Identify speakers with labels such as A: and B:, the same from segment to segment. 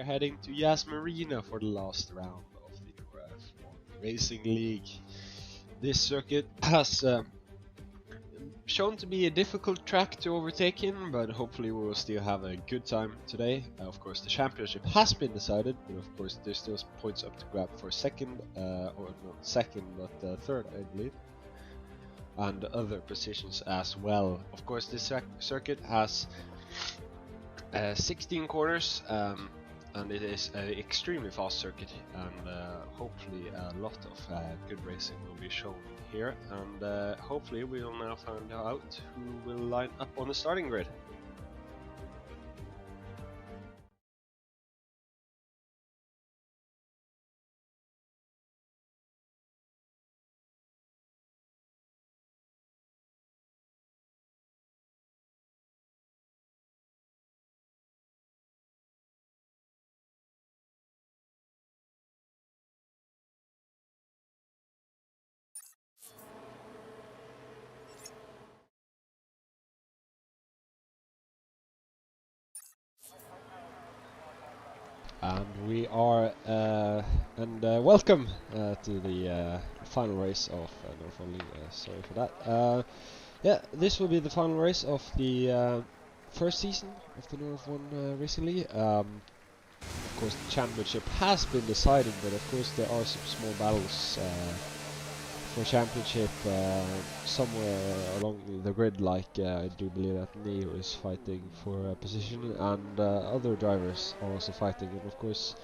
A: we're heading to Yas Marina for the last round of the F1 Racing League. This circuit has shown to be a difficult track to overtake in, but hopefully we will still have a good time today. Of course, the championship has been decided, but of course there's still points up to grab for second, or not second, but third, I believe, and other positions as well. Of course, this circuit has 16 corners, and it is an extremely fast circuit, and hopefully a lot of good racing will be shown here, and hopefully we will now find out who will line up on the starting grid. And we are, welcome to the final race of North League. Sorry for that. Yeah, this will be the final race of the first season of the North 1 Racing League. Of course, the championship has been decided, but of course there are some small battles for championship somewhere along the grid, like I do believe that Neo is fighting for a position, and other drivers are also fighting, and of course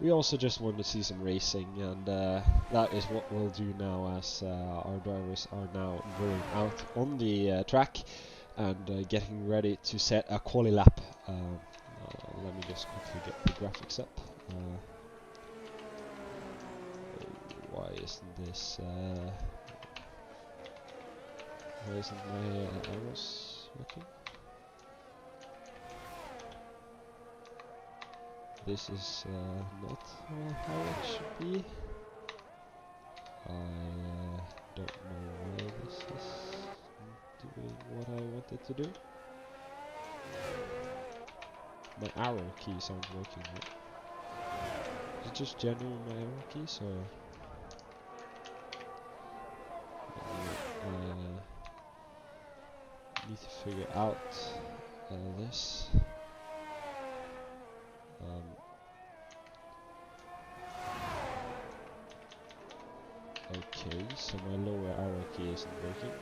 A: we also just want to see some racing, and that is what we'll do now, as our drivers are now going out on the track and getting ready to set a quali lap. Let me just quickly get the graphics up. Why isn't this? Why isn't my arrows working? This is not how it should be. I don't know why this is doing what I wanted to do. My arrow keys aren't working right. Is it just generally my arrow keys, or? Need to figure out this. Okay, so my lower arrow key isn't working.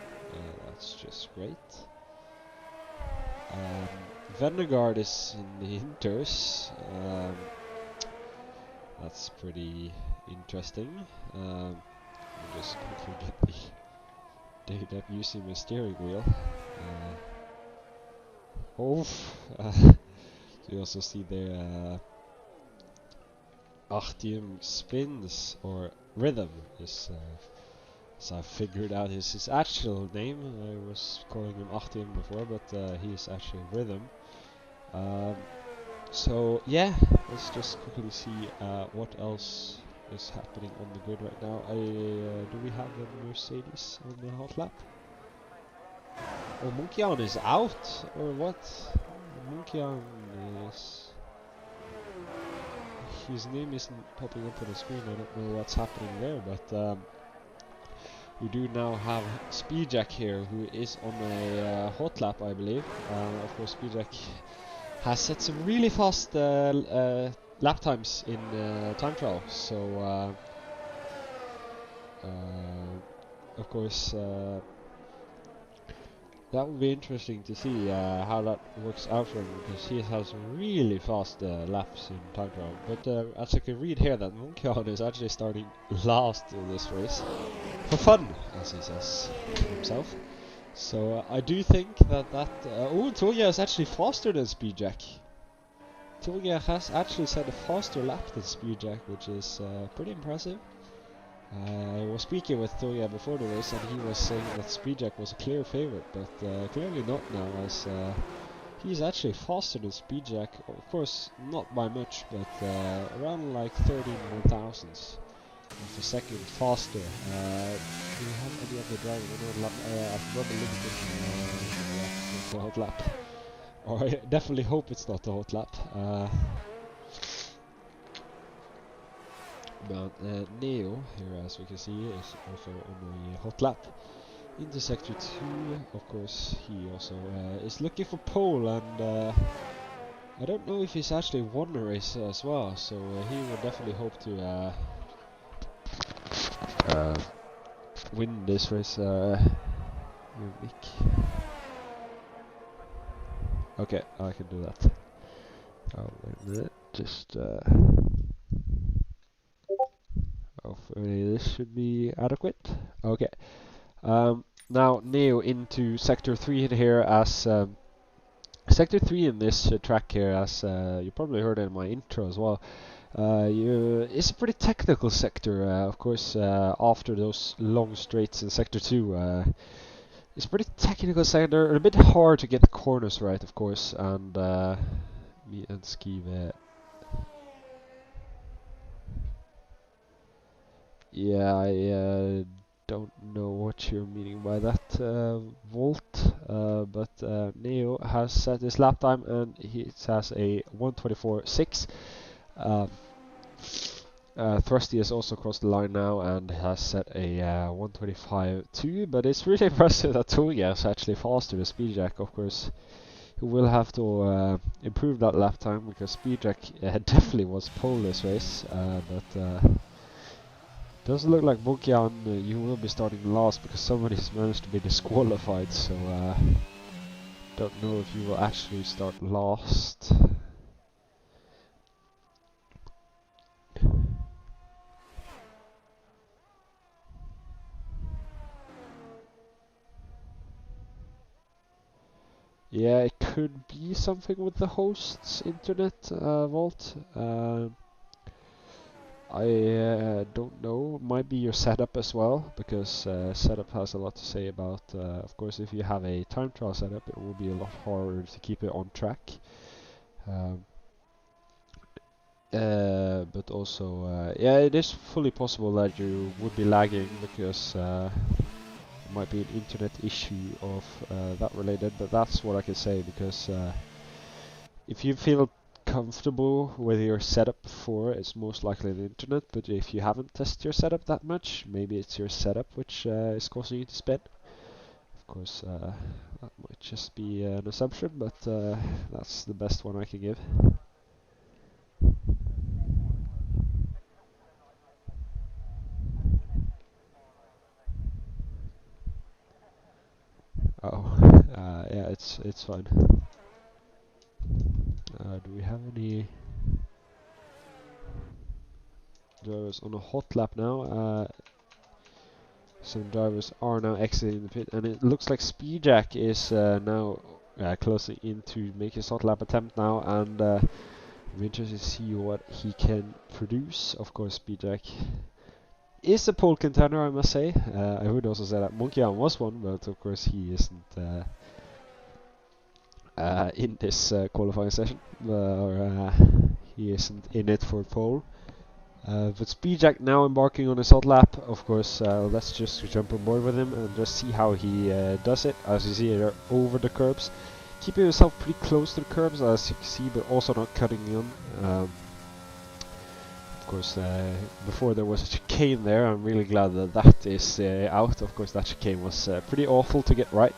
A: That's just great. Venegard is in the Inters. That's pretty interesting. I'll just quickly get the data up using my steering wheel. So you also see there Artyom Spins, or Rhythm, is so I figured out his actual name. I was calling him Artyom before, but he's actually Rhythm. So yeah, let's just quickly see what else is happening on the grid right now. Do we have a Mercedes on the hot lap? Oh, Munkian is out, or what? Munkian is... His name isn't popping up on the screen. I don't know what's happening there, but we do now have Speedjack here, who is on a hot lap, I believe. Of course, Speedjack has set some really fast lap times in time trial, so of course that will be interesting to see how that works out for him, because he has really fast laps in time trial. But as I can read here, that Munkian is actually starting last in this race for fun, as he says himself. So I do think that oh, Tolga is actually faster than Speedjack. Tolga has actually set a faster lap than Speedjack, which is pretty impressive. I was speaking with Tolga before the race, and he was saying that Speedjack was a clear favorite, but clearly not now, as he's actually faster than Speedjack. Of course, not by much, but around like 13 more thousandths of a second faster. Do we have any other driver on the lap? I've run a little bit the hot lap. Or I definitely hope it's not the hot lap. But Neo here, as we can see, is also on a hot lap into sector 2. Of course, he also is looking for pole, and I don't know if he's actually won a race as well, so he will definitely hope to win this race. Okay, I can do that. Oh, wait a minute. Just hopefully this should be adequate. Okay. Now Neo into sector 3 here, as sector 3 in this track here, as you probably heard in my intro as well. It's a pretty technical sector, of course. After those long straights in sector 2, it's a pretty technical sector, a bit hard to get the corners right, of course, and me and Skive. Yeah, I don't know what you're meaning by that, Volt, but Neo has set his lap time, and he has a 1:24.6. Thrusty has also crossed the line now and has set a 1:25.2, but it's really impressive that Toga is actually faster than Speedjack. Of course, he will have to improve that lap time, because Speedjack definitely was pole this race, but doesn't look like Bunkian, you will be starting last, because somebody's managed to be disqualified, so don't know if you will actually start last. Yeah, it could be something with the host's internet, Volt. I don't know. Might be your setup as well, because setup has a lot to say about. Of course, if you have a time trial setup, it will be a lot harder to keep it on track. But also, yeah, it is fully possible that you would be lagging, because might be an internet issue of that related, but that's what I can say, because if you feel comfortable with your setup for it's most likely the internet, but if you haven't tested your setup that much, maybe it's your setup which is causing you to spin. Of course, that might just be an assumption, but that's the best one I can give. Oh, yeah, it's fine. Do we have any drivers on a hot lap now? Some drivers are now exiting the pit, and it looks like Speedjack is now closing in to make his hot lap attempt now, and I'm interested to see what he can produce. Of course, Speedjack is a pole contender, I must say. I would also say that Monkian was one, but of course he isn't in this qualifying session, or he isn't in it for pole. But Speedjack now embarking on his hot lap. Of course, let's just jump on board with him and just see how he does it. As you see here, over the curbs, keeping himself pretty close to the curbs, as you can see, but also not cutting in. Of course, before there was a chicane there. I'm really glad that that is out. Of course, that chicane was pretty awful to get right.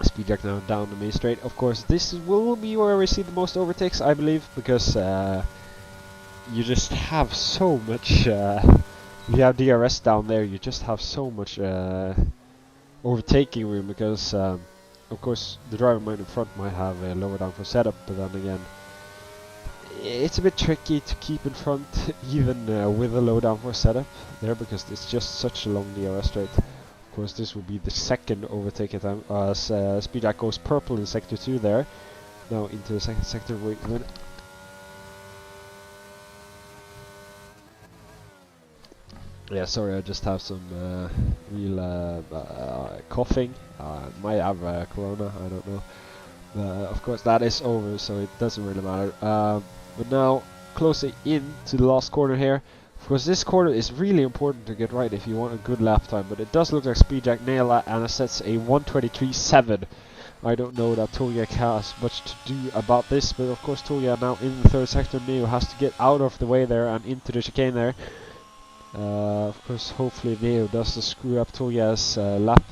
A: Speedjack now down the main straight. Of course, this will be where we see the most overtakes, I believe, because you just have so much. You have DRS down there. You just have so much overtaking room, because, of course, the driver in front might have a lower downforce setup, but then again, it's a bit tricky to keep in front, even with a low downforce setup there, because it's just such a long DRS straight. Of course, this will be the second overtake attempt, as Speedjack goes purple in sector 2 there. Now into the second sector. Wait a minute. Yeah, sorry, I just have some real coughing. Might have corona, I don't know. Of course, that is over, so it doesn't really matter. But now, closing in to the last corner here. Of course, this corner is really important to get right if you want a good lap time, but it does look like Speedjack nailed that, and it sets a 1:23.7. I don't know that Togiak has much to do about this, but of course Togiak now in the third sector. Neo has to get out of the way there and into the chicane there. Of course, hopefully Neo doesn't screw up Togiak's lap.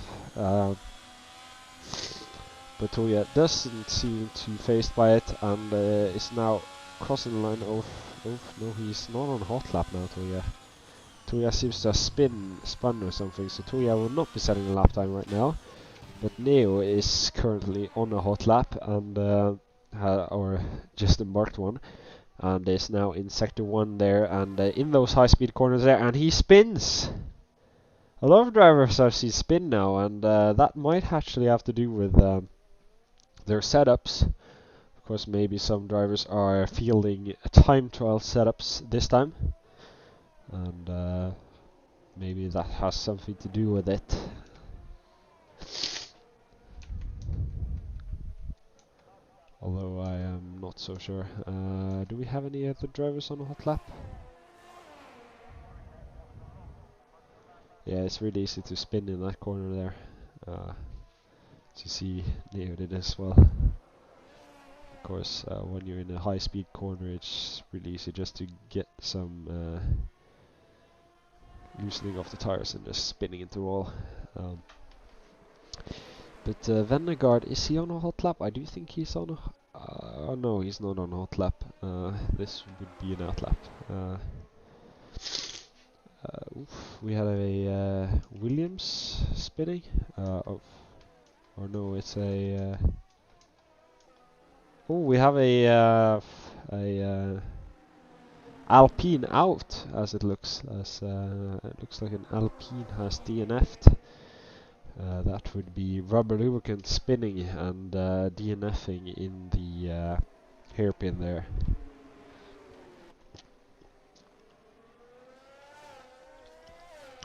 A: But Togiak doesn't seem too phased by it, and is now crossing the line. Oh no, he's not on hot lap now, Togiak. Togiak seems to have spun or something, so Togiak will not be setting a lap time right now. But Neo is currently on a hot lap, and or just embarked one, and is now in sector 1 there, and in those high-speed corners there, and he spins! A lot of drivers I've seen spin now, and that might actually have to do with their setups. Of course, maybe some drivers are fielding time trial setups this time, and maybe that has something to do with it. Although I am not so sure. Do we have any other drivers on a hot lap? Yeah, it's really easy to spin in that corner there. To see Neo did as well. Of course, when you're in a high-speed corner, it's really easy just to get some loosening of the tires and just spinning into the wall. But Vennegaard, is he on a hot lap? I do think he's on a... oh no, he's not on a hot lap. This would be an out lap. We had a Williams spinning. Or no, it's a... oh, we have a Alpine out, as it looks. As it looks like an Alpine has DNF'd. That would be rubber lubricant spinning and DNFing in the hairpin there.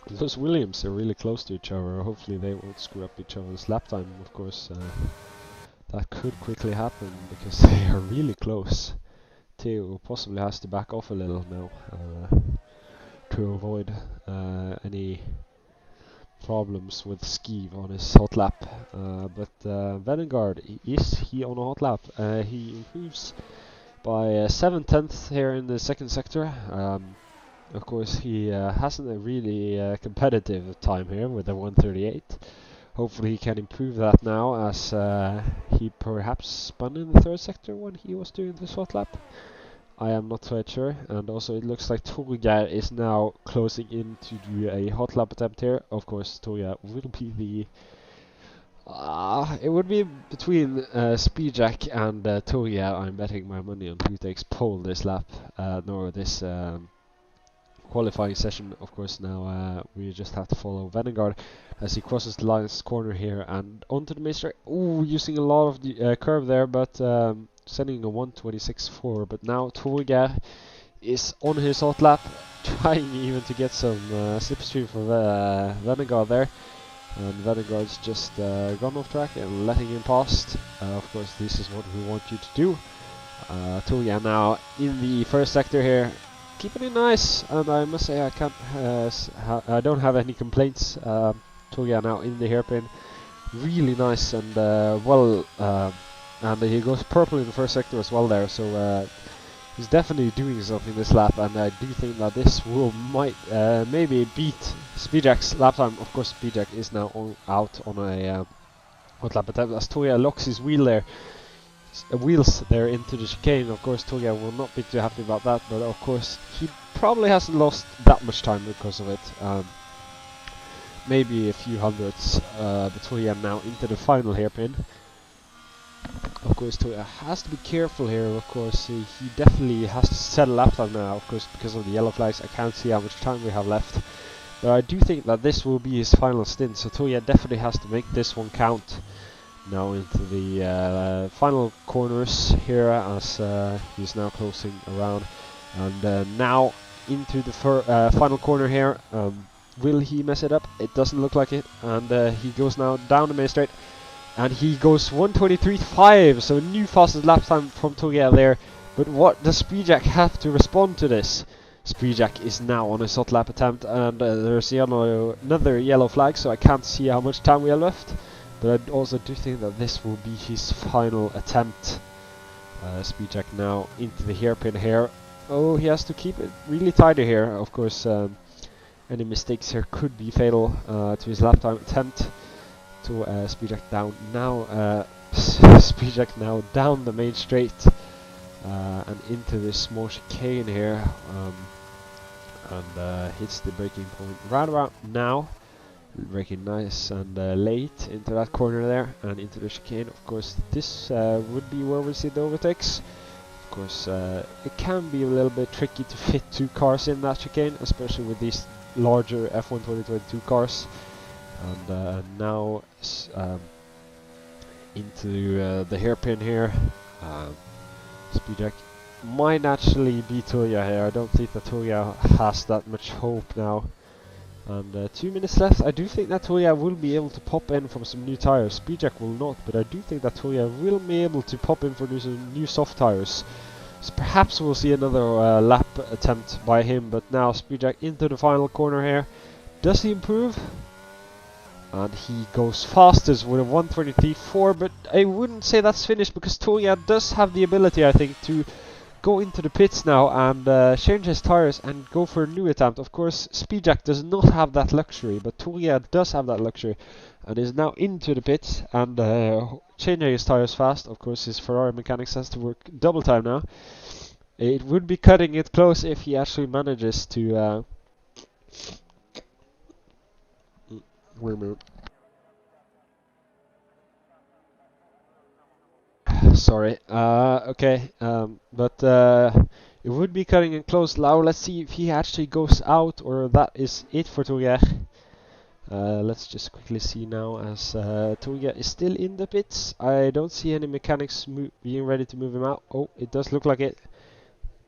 A: Those Williams are really close to each other. Hopefully they won't screw up each other's lap time. Of course, that could quickly happen because they are really close. Theo possibly has to back off a little now to avoid any problems with Skeev on his hot lap. But Vennegaard, is he on a hot lap? He improves by 7/10 here in the second sector. Of course, he hasn't a really competitive time here with a 1:38. Hopefully he can improve that now, as he perhaps spun in the third sector when he was doing this hot lap. I am not quite sure, and also it looks like Togiak is now closing in to do a hot lap attempt here. Of course, Togiak will be the... it would be between Speedjack and Togiak. I'm betting my money on who takes pole this lap, nor this qualifying session. Of course, now we just have to follow Vennegaard as he crosses the last corner here and onto the main straight. Ooh, using a lot of the curve there, but sending a 1:26.4. But now Togiak is on his hot lap, trying even to get some slipstream for Vennegaard there. And Vennegaard's just gone off track and letting him past. Of course, this is what we want you to do. Togiak now in the first sector here, keeping it nice, and I must say I can't, I don't have any complaints. Togiak now in the hairpin, really nice and well, and he goes purple in the first sector as well there. So he's definitely doing something this lap, and I do think that this might maybe beat Speedjack's lap time. Of course, Speedjack is now out on a hot lap attempt as Togiak locks his wheels there into the chicane. Of course, Togiak will not be too happy about that, but of course he probably hasn't lost that much time because of it. Maybe a few hundredths, but Togiak now into the final hairpin. Of course, Togiak has to be careful here. Of course, he definitely has to set a lap time now. Of course, because of the yellow flags, I can't see how much time we have left. But I do think that this will be his final stint, so Togiak definitely has to make this one count. Now into the final corners here, as he's now closing around, and now into the final corner here. Will he mess it up? It doesn't look like it, and he goes now down the main straight, and he goes 1:23.5, so a new fastest lap time from Togiak there. But what does Speedjack have to respond to this? Speedjack is now on his hot lap attempt, and there's another yellow flag, so I can't see how much time we have left. But I also do think that this will be his final attempt. Speedjack now into the hairpin here. Oh, he has to keep it really tidy here. Of course, any mistakes here could be fatal to his lap time attempt. To Speedjack down now. Speedjack now down the main straight and into this small chicane here, and hits the braking point right about now. Braking nice and late into that corner there and into the chicane. Of course, this would be where we see the overtakes. Of course, it can be a little bit tricky to fit two cars in that chicane, especially with these larger F1 2022 cars. And now into the hairpin here. Speedjack might actually beat Tulia here. I don't think that Tulia has that much hope now. And 2 minutes left. I do think that Tulia will be able to pop in from some new tires. Speedjack will not, but I do think that Tulia will be able to pop in for some new soft tires. So perhaps we'll see another lap attempt by him, but now Speedjack into the final corner here. Does he improve? And he goes fastest with a 1:23.4, but I wouldn't say that's finished because Tulia does have the ability, I think, to go into the pits now and change his tires and go for a new attempt. Of course, Speedjack does not have that luxury, but Tulia does have that luxury and is now into the pits and changing his tires fast. Of course, his Ferrari mechanics has to work double time now. It would be cutting it close if he actually manages to sorry. Okay. But it would be cutting it close. Now let's see if he actually goes out or that is it for Tulia. Let's just quickly see now as Tulia is still in the pits. I don't see any mechanics being ready to move him out. Oh, it does look like it.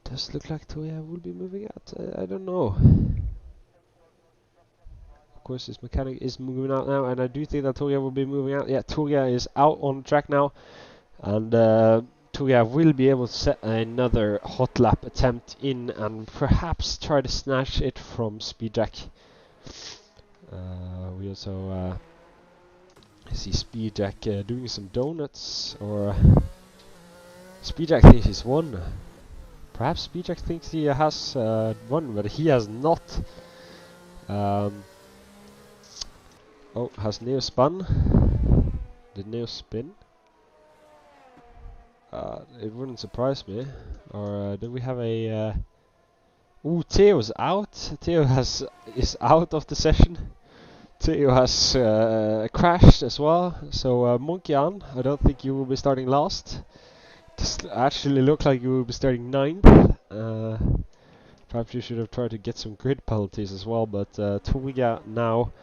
A: Does look like Tulia will be moving out. I don't know. Of course, his mechanic is moving out now, and I do think that Tulia will be moving out. Yeah, Tulia is out on the track now. And Tulia will be able to set another hot lap attempt in and perhaps try to snatch it from Speedjack. We also see Speedjack doing some donuts, or Speedjack thinks he's won. Perhaps Speedjack thinks he has won, but he has not. Oh, has Neo spun? Did Neo spin? It wouldn't surprise me. Or do we have a? Ooh, Theo's out. Theo is out of the session. Theo has crashed as well. So Monkey-an, I don't think you will be starting last. Does actually look like you will be starting 9th. Perhaps you should have tried to get some grid penalties as well. But Tulia now.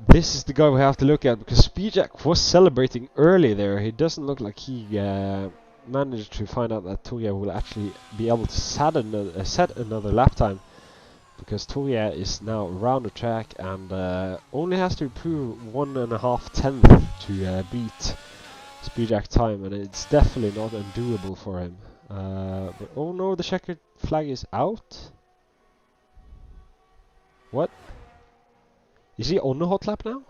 A: This is the guy we have to look at because Speedjack was celebrating early there. He doesn't look like he managed to find out that Tulia will actually be able to set another lap time, because Tulia is now around the track and only has to improve 1.5 tenths to beat Speedjack time, and it's definitely not undoable for him. But oh no, the checkered flag is out. What? Is he on the hot lap now?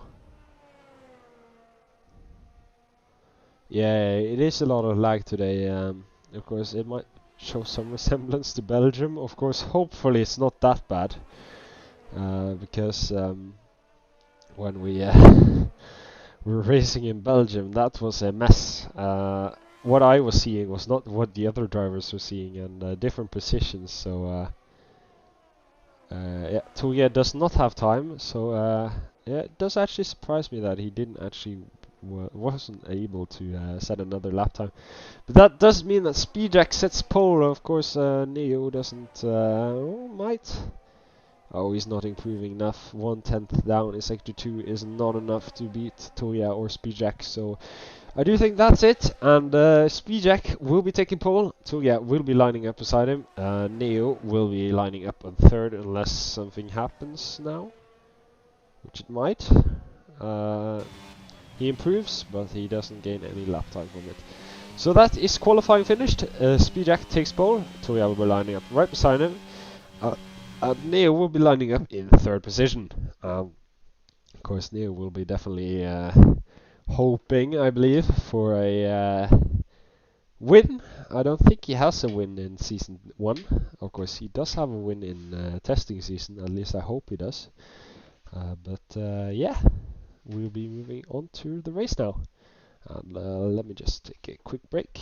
A: Yeah, it is a lot of lag today. Of course, it might show some resemblance to Belgium. Of course, hopefully it's not that bad. Because when we were racing in Belgium, that was a mess. What I was seeing was not what the other drivers were seeing, and different positions. So yeah, Tulia does not have time. So yeah, it does actually surprise me that he didn't actually wasn't able to set another lap time. But that does mean that Speedjack sets pole. Of course, Neo doesn't. Might. Oh, he's not improving enough. 1/10 down in sector 2 is not enough to beat Tulia or Speedjack. So I do think that's it. And Speedjack will be taking pole. Tulia will be lining up beside him. Neo will be lining up on 3rd unless something happens now, which it might. He improves, but he doesn't gain any lap time from it. So that is qualifying finished. Speedjack takes pole. Tulia will be lining up right beside him. And Neo will be lining up in 3rd position. Of course, Neo will be definitely hoping, I believe, for a win. I don't think he has a win in season 1. Of course, he does have a win in testing season. At least I hope he does. But yeah, we'll be moving on to the race now. And let me just take a quick break.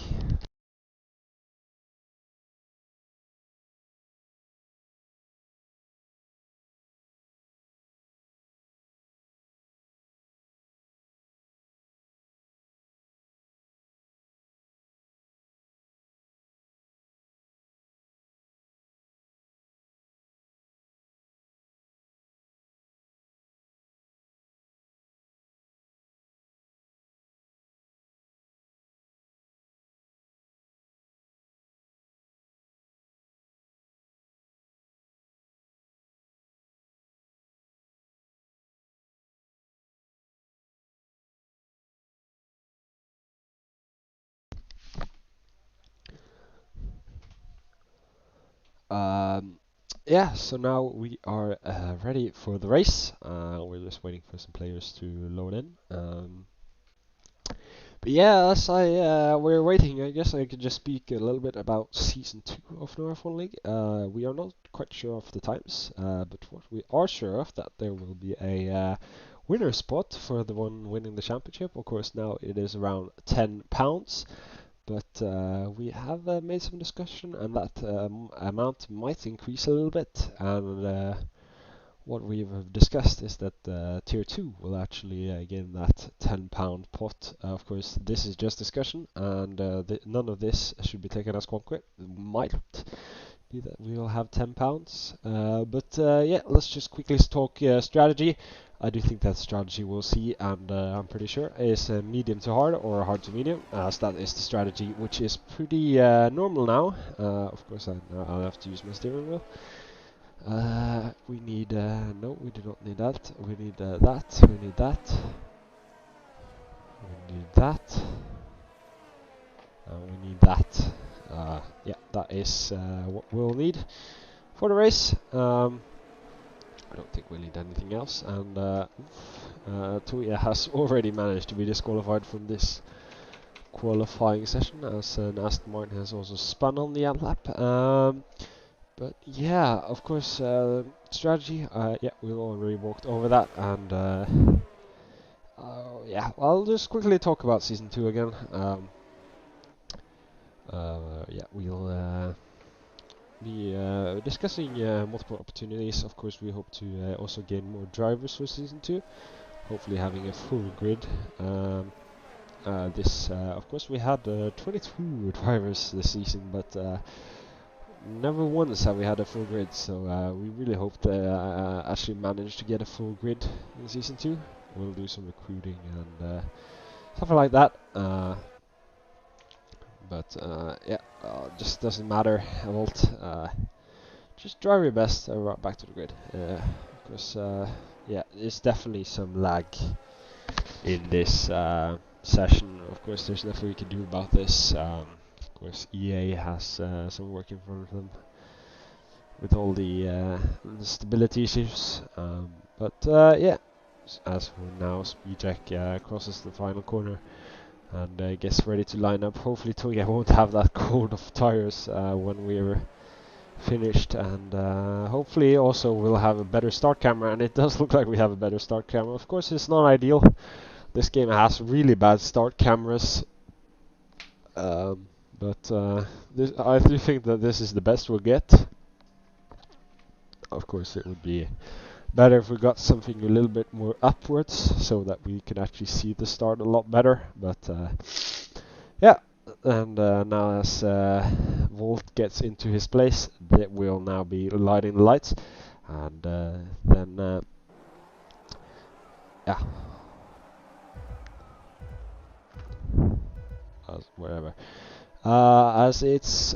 A: Um, yeah, so now we are ready for the race. We're just waiting for some players to load in. But yeah, as we're waiting, I guess I could just speak a little bit about Season 2 of Northern League. We are not quite sure of the times, but what we are sure of that there will be a winner spot for the one winning the championship. Of course, now it is around £10, but we have made some discussion, and that amount might increase a little bit. And what we've discussed is that Tier 2 will actually gain that £10 pot. Of course, this is just discussion, and none of this should be taken as concrete. It might be that we will have £10. But yeah, let's just quickly talk strategy. I do think that strategy we'll see, and I'm pretty sure, is medium to hard or hard to medium, as that is the strategy which is pretty normal now. Of course, I'll have to use my steering wheel. We need, no, we do not need that. We need that, we need that. We need that. And we need that. Yeah, that is what we'll need for the race. I don't think we'll need anything else. And Tuya has already managed to be disqualified from this qualifying session, as an Aston Martin has also spun on the end lap. But yeah, of course, strategy. Yeah, we already walked over that, and yeah, I'll just quickly talk about season 2 again. Yeah, we'll be discussing multiple opportunities. Of course, we hope to also gain more drivers for season 2. Hopefully, having a full grid. Of course, we had 22 drivers this season, but never once have we had a full grid, so we really hope to actually manage to get a full grid in Season 2. We'll do some recruiting and stuff like that. But yeah, just doesn't matter, Volt. Just drive your best right back to the grid. Because yeah, there's definitely some lag in this session. Of course, there's nothing we can do about this. Of course, EA has some work in front of them with all the stability issues. But yeah, as for now, Speedjack crosses the final corner and gets ready to line up. Hopefully, Toya won't have that cold of tires when we're finished, and hopefully also we'll have a better start camera. And it does look like we have a better start camera. Of course, it's not ideal. This game has really bad start cameras. But I do think that this is the best we'll get. Of course, it would be better if we got something a little bit more upwards, so that we can actually see the start a lot better. But yeah, and now as Volt gets into his place, that will now be lighting the lights, and then yeah, wherever. As it's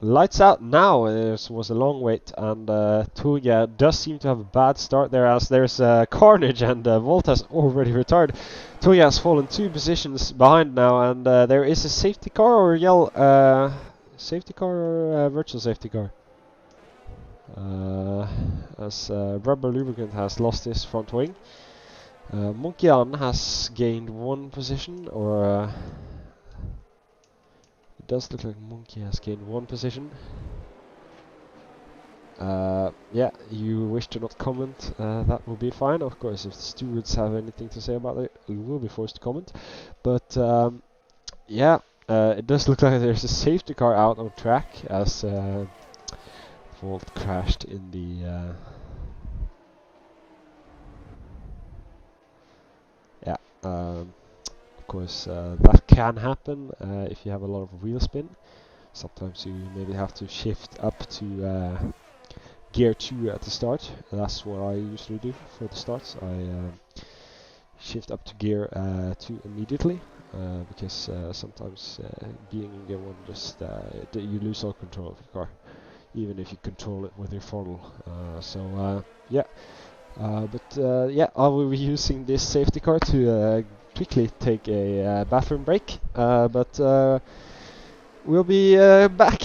A: lights out now. It was a long wait, and Tuya does seem to have a bad start there, as there's carnage, and Volt has already retired. Tuya has fallen 2 positions behind now, and there is a safety car or safety car or virtual safety car. As Rubber Lubricant has lost his front wing. Monkian has gained 1 position, or it does look like Monkey has gained 1 position. Yeah, you wish to not comment, that will be fine. Of course, if the stewards have anything to say about it, you will be forced to comment. But yeah, it does look like there's a safety car out on track as Volt crashed in the... yeah, of course, that can happen if you have a lot of wheel spin. Sometimes you maybe have to shift up to gear 2 at the start. That's what I usually do for the starts. I shift up to gear 2 immediately, because sometimes being in gear 1 just you lose all control of your car, even if you control it with your throttle. Yeah, yeah, I will be using this safety car to quickly take a bathroom break, but we'll be back.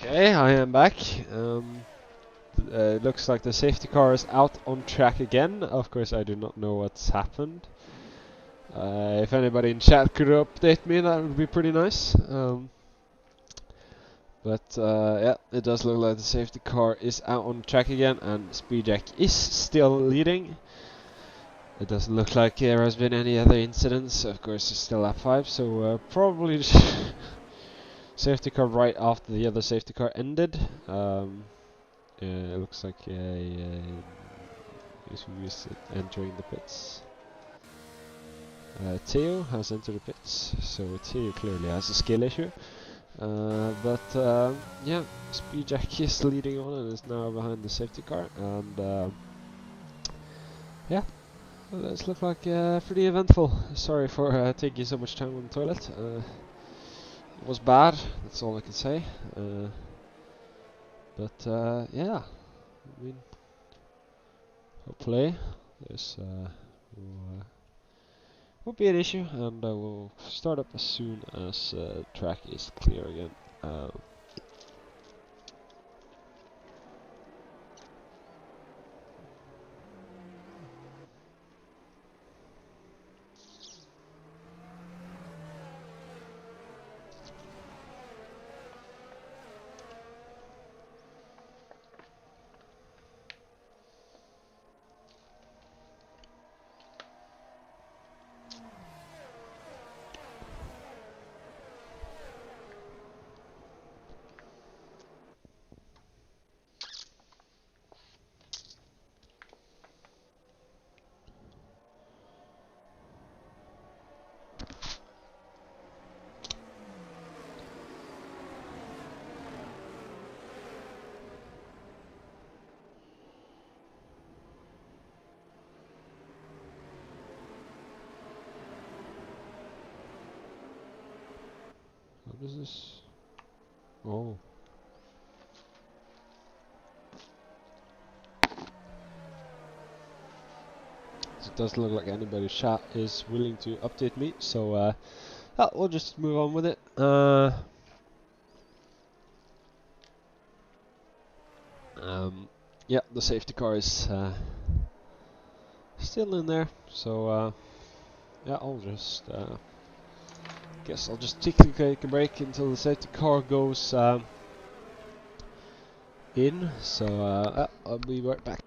A: Okay, I am back. It looks like the safety car is out on track again. Of course, I do not know what's happened. If anybody in chat could update me, that would be pretty nice. Yeah, it does look like the safety car is out on track again, and Speedjack is still leading. It doesn't look like there has been any other incidents. Of course, it's still lap 5, so probably safety car right after the other safety car ended. It looks like who is entering the pits. Theo has entered the pits, so Theo clearly has a skill issue. Yeah, Speedjack is leading on and is now behind the safety car, and yeah, well, this looked like pretty eventful. Sorry for taking so much time on the toilet. It was bad, that's all I can say. Yeah, I mean, hopefully this won't be an issue, and I will start up as soon as track is clear again. What is this? Oh. So it doesn't look like anybody's chat is willing to update me, so we'll just move on with it. Yeah, the safety car is still in there, so yeah, I'll just guess I'll just take a break until the safety car goes in. So I'll be right back.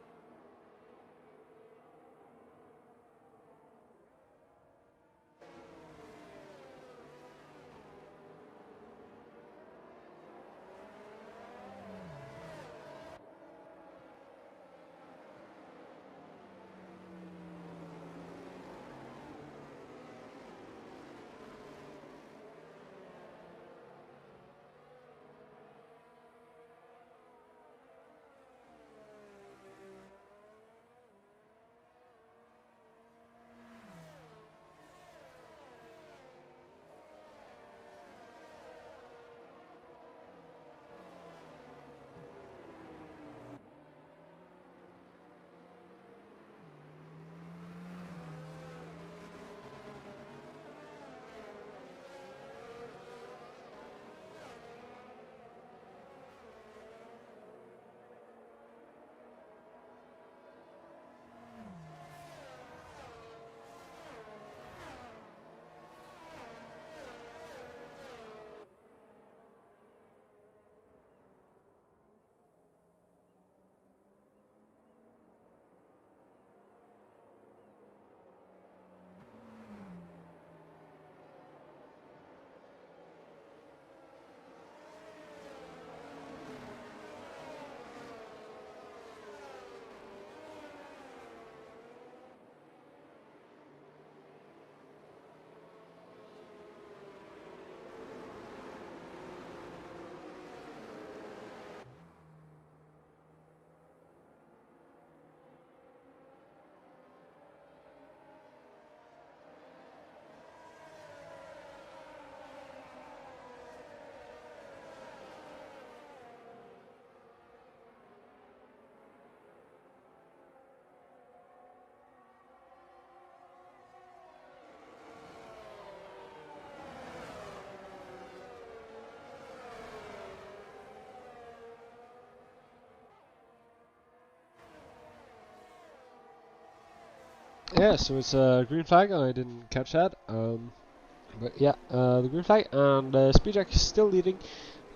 A: Yeah, so it's a green flag. I didn't catch that. But yeah, the green flag, and Speedjack is still leading.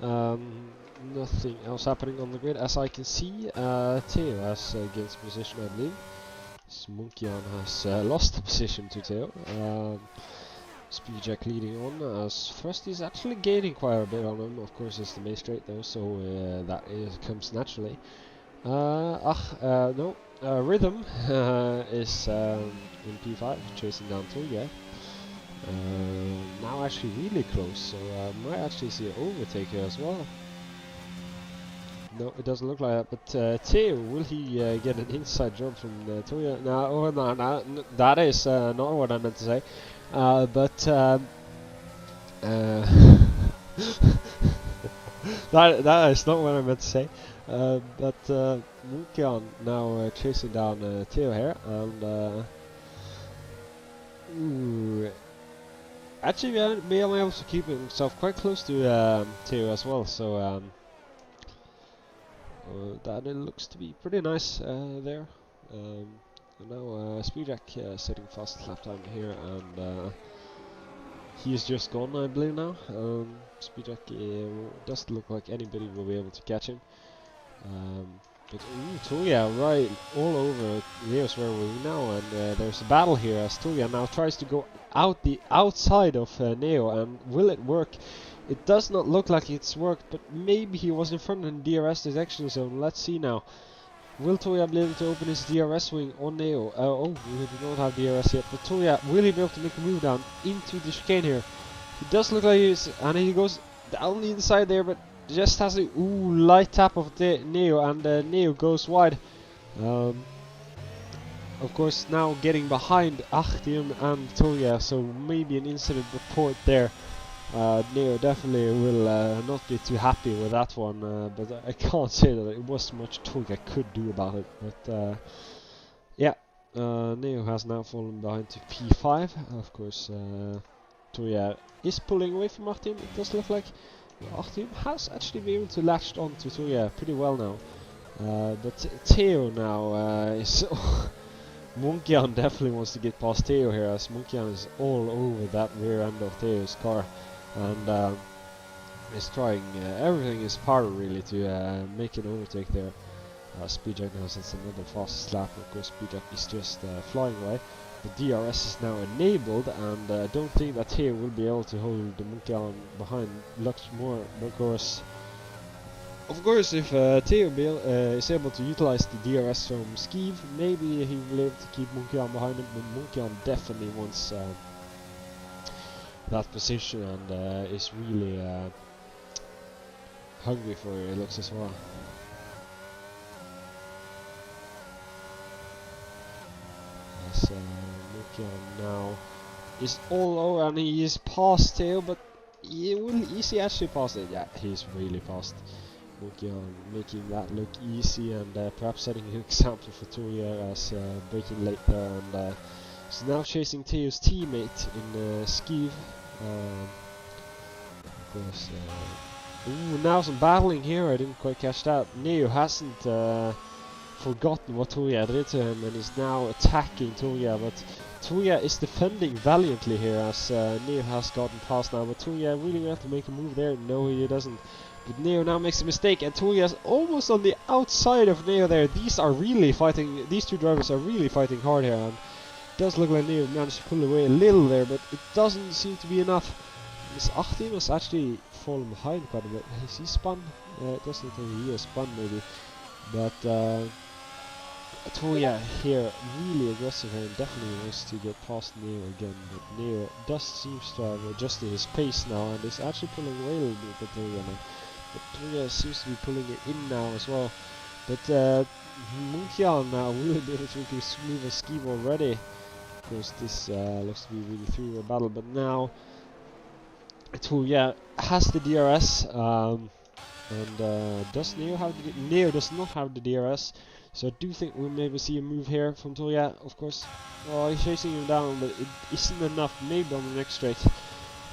A: Um, Nothing else happening on the grid as I can see. Theo has gained some position, I believe. Munkian has lost the position to Theo. Speedjack leading on as Frosty is actually gaining quite a bit on him. Of course, it's the main straight though, so comes naturally. No. Rhythm is in P5, chasing down Tulga. Now actually really close, so might actually see an overtake here as well. No, it doesn't look like that, but Theo, will he get an inside job from Tulga? No, that is not what I meant to say. But that is not what I meant to say. But Munkian now chasing down Theo here, and actually may able to keep himself quite close to Theo as well. So that it looks to be pretty nice there. And now Speedjack sitting fast lap time here, and he is just gone, I believe now. Speedjack doesn't look like anybody will be able to catch him. But Tulga right all over Leo's rear wing now, and there's a battle here as Tulga now tries to go out the outside of Neo, and will it work? It does not look like it's worked, but maybe he was in front of the DRS detection zone. Let's see now. Will Tulga be able to open his DRS wing on Neo? Oh, we do not have DRS yet, but Tulga will he be able to make a move down into the chicane here? He does look like he's, and he goes down the inside there, but just has a light tap of the Neo, and Neo goes wide. Of course, now getting behind Achtium and Tulga, so maybe an incident report there. Neo definitely will not be too happy with that one, but I can't say that it was much Tulga could do about it. But yeah, Neo has now fallen behind to P5. Of course, Tulga is pulling away from Achtium. It does look like Achtium has actually been able to latch on to Tulga pretty well now. But Theo now is... Munkian definitely wants to get past Theo here, as Munkian is all over that rear end of Theo's car, and is trying everything in his power really to make an overtake there. Speedjack now sets another fast lap. Of course, Speedjack is just flying away. The DRS is now enabled, and I don't think that Theo will be able to hold the Munkian behind much more, because of course, if Theo is able to utilize the DRS from Skeev, maybe he will be able to keep Munkian behind him, but Munkian definitely wants that position, and is really hungry for it, it looks as well. Yes, Munkian now is all over, and he is past Theo, but is he actually past it? Yeah, he's really past. Munkian making that look easy, and perhaps setting an example for Tulga as breaking late there, and is now chasing Theo's teammate in Skeev. Of course, now some battling here. I didn't quite catch that. Neo hasn't forgotten what Tulga did to him, and is now attacking Tulga, but Tulga is defending valiantly here as Neo has gotten past now, but Tulga really will have to make a move there. No, he doesn't. But Neo now makes a mistake, and Tulga is almost on the outside of Neo there. These are really fighting, these two drivers are really fighting hard here, and it does look like Neo managed to pull away a little there, but it doesn't seem to be enough. This Achtim has actually fallen behind quite a bit. Is he spun? It does look like he is spun maybe, but Tulga here really aggressive here and definitely wants to get past Neo again, but Neo does seems to have adjusted his pace now and is actually pulling away a little bit at Tulga now. But Tulga seems to be pulling it in now as well. But Munkian now will be able to make a smooth escape already. Of course, this looks to be really through a battle, but now Tulga has the DRS, and does Neo have the Neo does not have the DRS. So I do think we'll maybe see a move here from Tulga, of course. Oh, he's chasing him down, but it isn't enough, maybe on the next straight.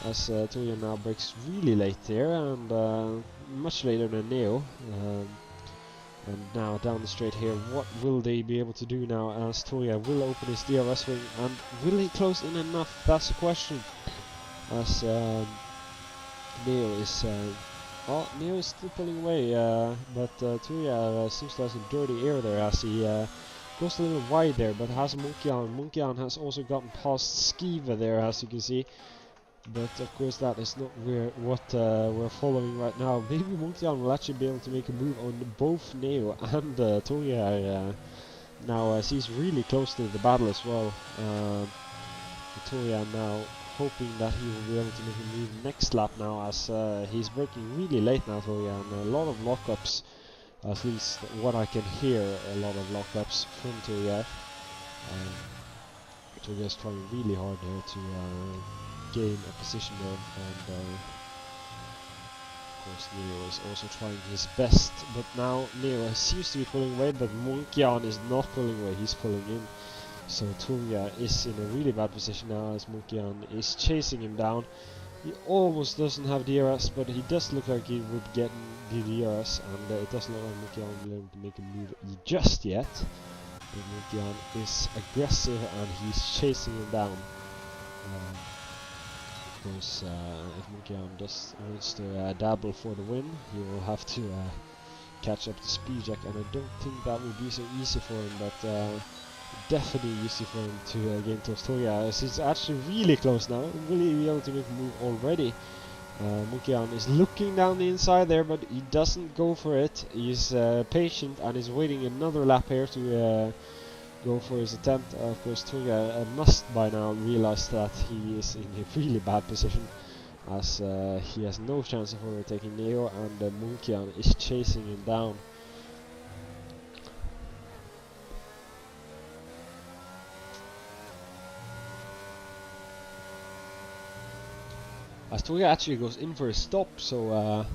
A: As Tulga now breaks really late there, and much later than Neo. And now down the straight here, what will they be able to do now as Toya will open his DRS wing, and will he close in enough? That's the question. As Neo is Neo is still pulling away, but Toya seems to have some dirty air there as he goes a little wide there, but has Munkian. Munkian has also gotten past Skiva there, as you can see. But of course that is not what we're following right now. Maybe Munkian will actually be able to make a move on both Neo and Toya now, as he's really close to the battle as well. Toya now hoping that he will be able to make a move next lap now, as he's braking really late now, Toya, and a lot of lockups, at least what I can hear, a lot of lockups from Toya. Toya's trying really hard here to gain a position there, and of course Neo is also trying his best, but now Neo seems to be pulling away, but Munkian is not pulling away, he's pulling in. So Toya is in a really bad position now, as Munkian is chasing him down. He almost doesn't have DRS, but he does look like he would get the DRS, and it doesn't look like Munkian will be able to make a move just yet. But Munkian is aggressive and he's chasing him down. Of course, if Munkian wants to dabble for the win, he will have to catch up to Speedjack, and I don't think that will be so easy for him, but definitely easy for him to gain towards Toya, as he's actually really close now. Will he be able to make a move already? Munkian is looking down the inside there, but he doesn't go for it. He's patient and is waiting another lap here to go for his attempt. Of course, Toya must by now realize that he is in a really bad position, as he has no chance of overtaking Neo, and Munkian is chasing him down. As Toya actually goes in for a stop, so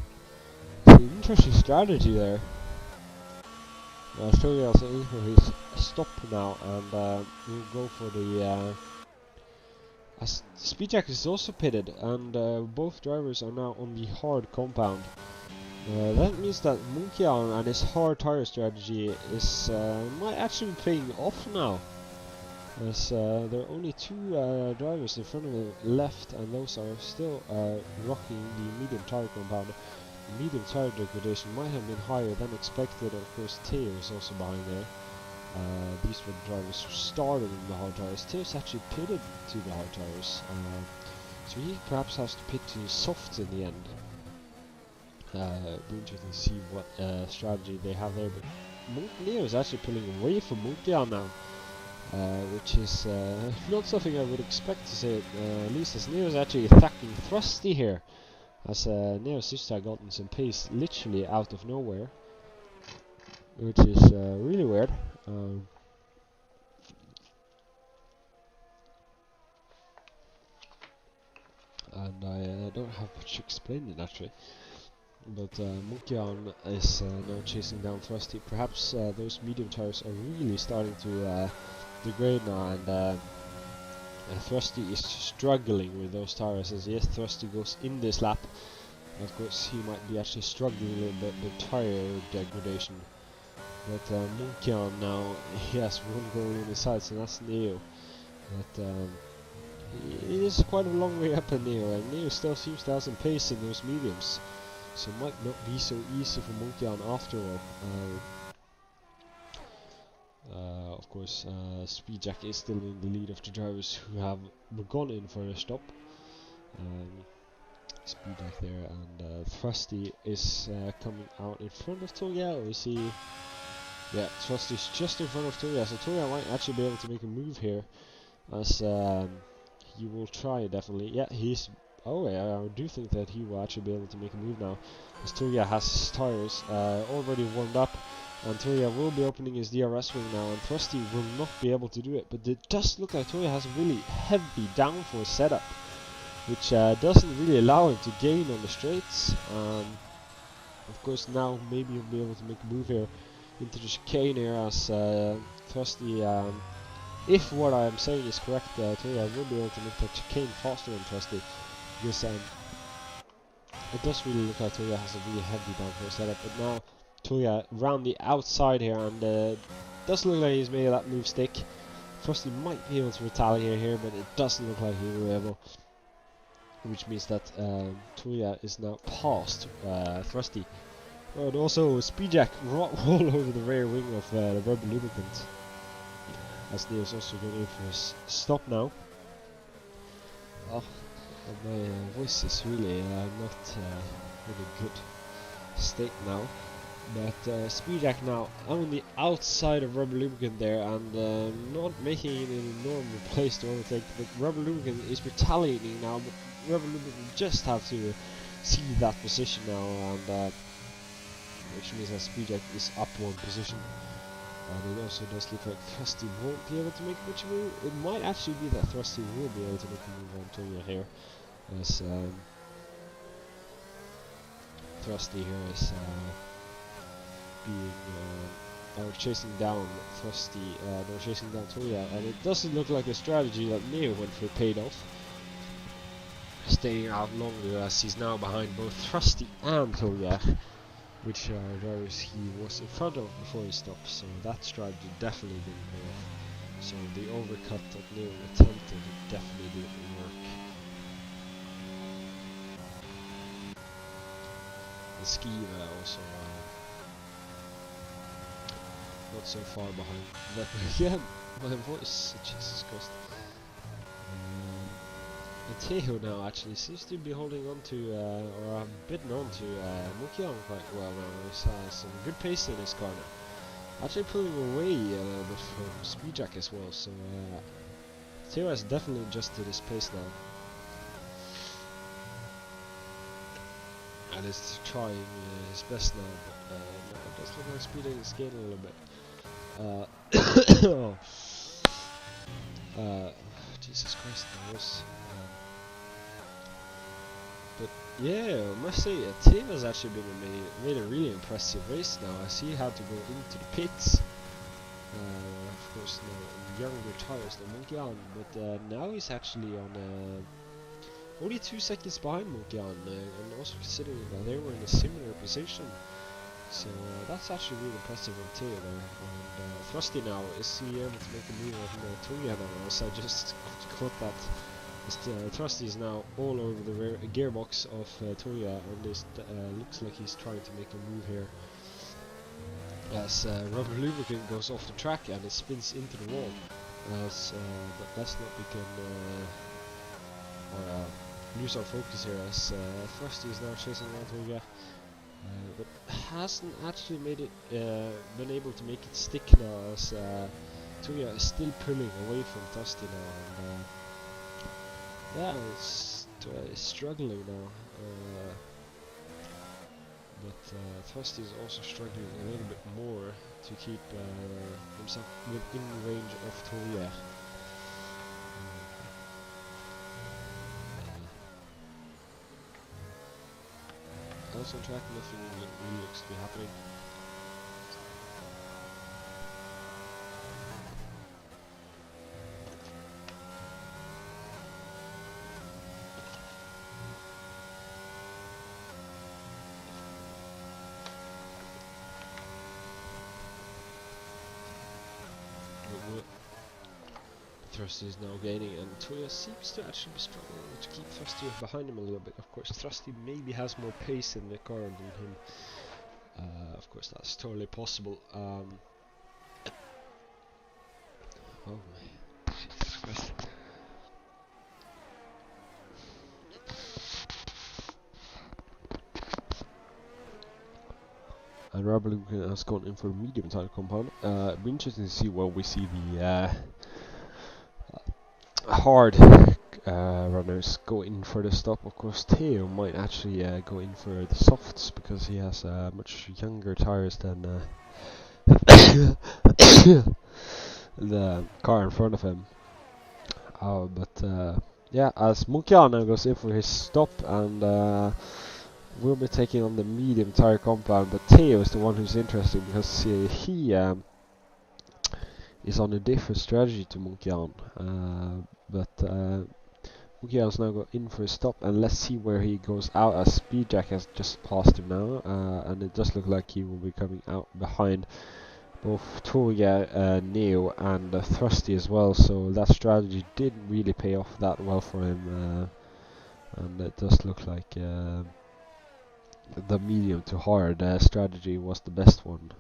A: it's an interesting strategy there. Toya also in for his stop now, and we'll go for the as Speedjack is also pitted, and both drivers are now on the hard compound. That means that Munkian and his hard tire strategy is might actually be paying off now, as there are only two drivers in front of him left, and those are still rocking the medium tire compound. The medium tire degradation might have been higher than expected. Of course, Teo is also behind there. These were the drivers who started in the hard tires. Teo's actually pitted to the hard tires, so he perhaps has to pit to softs in the end. Be interesting to see what strategy they have there, but Neo is actually pulling away from Munkian now, which is not something I would expect to say, at least as Neo is actually attacking Thrusty here, as Neo seems to have gotten some pace literally out of nowhere, which is really weird. And I don't have much to explain it actually. But Munkian is now chasing down Thrusty. Perhaps those medium tires are really starting to degrade now, and Thrusty is struggling with those tires, as yes, Thrusty goes in this lap. Of course, he might be actually struggling a little bit with tire degradation. But Munkian now, he has one goal in his sights, and that's Neo. But it is quite a long way up in Neo, and Neo still seems to have some pace in those mediums. So it might not be so easy for Munkian after all. Of course, Speedjack is still in the lead of the drivers who have gone in for a stop. Speedjack there, and Thrusty is coming out in front of Toya, or is he? Yeah, Thrusty's just in front of Toya, so Toya might actually be able to make a move here, as he will try definitely. Yeah, he's. Oh yeah, I do think that he will actually be able to make a move now, as Toya has his tires already warmed up, and Toya will be opening his DRS wing now, and Thrusty will not be able to do it. But it does look like Toya has a really heavy downforce setup, which doesn't really allow him to gain on the straights. Of course, now maybe he'll be able to make a move here into the chicane here, as Thrusty, if what I'm saying is correct, Toya will be able to make that chicane faster than Thrusty, because it does really look like Toya has a really heavy downforce setup. But now Tuya around the outside here, and doesn't look like he's made that move stick. Frosty might be able to retaliate here, but it doesn't look like he will be able. Which means that Tuya is now past Thrusty. And also Speedjack all over the rear wing of the Rubber Lubricant. As Neo's also going in for his stop now. Oh, my voice is really not in a good state now. But Speedjack now on the outside of Rubber Lubricant there, and not making it an enormous place to overtake, but Rubber Lubricant is retaliating now, but Rubber Lubricant just have to see that position now, and which means that Speedjack is up one position. And it also does look like Thrusty won't be able to make much of a move. It might actually be that Thrusty will be able to make a move on Tuya here, as Thrusty here is being or chasing down Thrusty, they're chasing down Tuya, and it doesn't look like a strategy that Neo went for paid off. Staying out longer, as he's now behind both Thrusty and Tuya, which drivers he was in front of before he stopped, so that strategy definitely didn't pay off. So the overcut that Neo attempted definitely didn't work. And Skiva also not so far behind. But again, my voice, Jesus Christ. And Teo now actually seems to be holding on to, or bidding on to Mukian quite well now. He's some good pace in his car now. Actually pulling away a little bit from Speedjack as well, so Teo has definitely adjusted his pace now. And is trying his best now, but no, it does look like Speedjack is gaining a little bit. Jesus Christ, that was. But yeah, I must say, Teo has actually made a really impressive race now, as he had to go into the pits. Of course, no younger tires than Munkian, but now he's actually on only 2 seconds behind Munkian, and also considering that they were in a similar position. So that's actually really impressive on Teo there. And Thrusty now, is he able to make a move on Tuya now, as I just caught that. Thrusty is now all over the rear gearbox of Tuya, and this looks like he's trying to make a move here. As Rubber Lubricant goes off the track and it spins into the wall. But let's not lose our focus here, as Thrusty is now chasing around Tuya, but hasn't actually made it been able to make it stick now, as Tuya is still pulling away from Thrusty now. And, yeah, it's struggling now, but Thrusty is also struggling a little bit more to keep himself within range of Tuya. Also on track, nothing really looks to be happening. Thrusty is now gaining, and Tuya seems to actually be struggling to keep Thrusty behind him a little bit. Of course, Thrusty maybe has more pace in the car than him. Of course, that's totally possible. Oh my, Jesus Christ. And Rubber Lubricant has gone in for a medium tire compound. It'll be interesting to see where we see the hard runners go in for the stop. Of course, Teo might actually go in for the softs, because he has much younger tires than the car in front of him. But yeah, as Munkian now goes in for his stop, and we'll be taking on the medium tire compound, but Teo is the one who's interesting, because he is on a different strategy to Munkian. But Mukian's now got in for a stop, and let's see where he goes out, as Speedjack has just passed him now, and it does look like he will be coming out behind both Torgeir, Neo and Thrusty as well, so that strategy didn't really pay off that well for him, and it does look like the medium to hard strategy was the best one.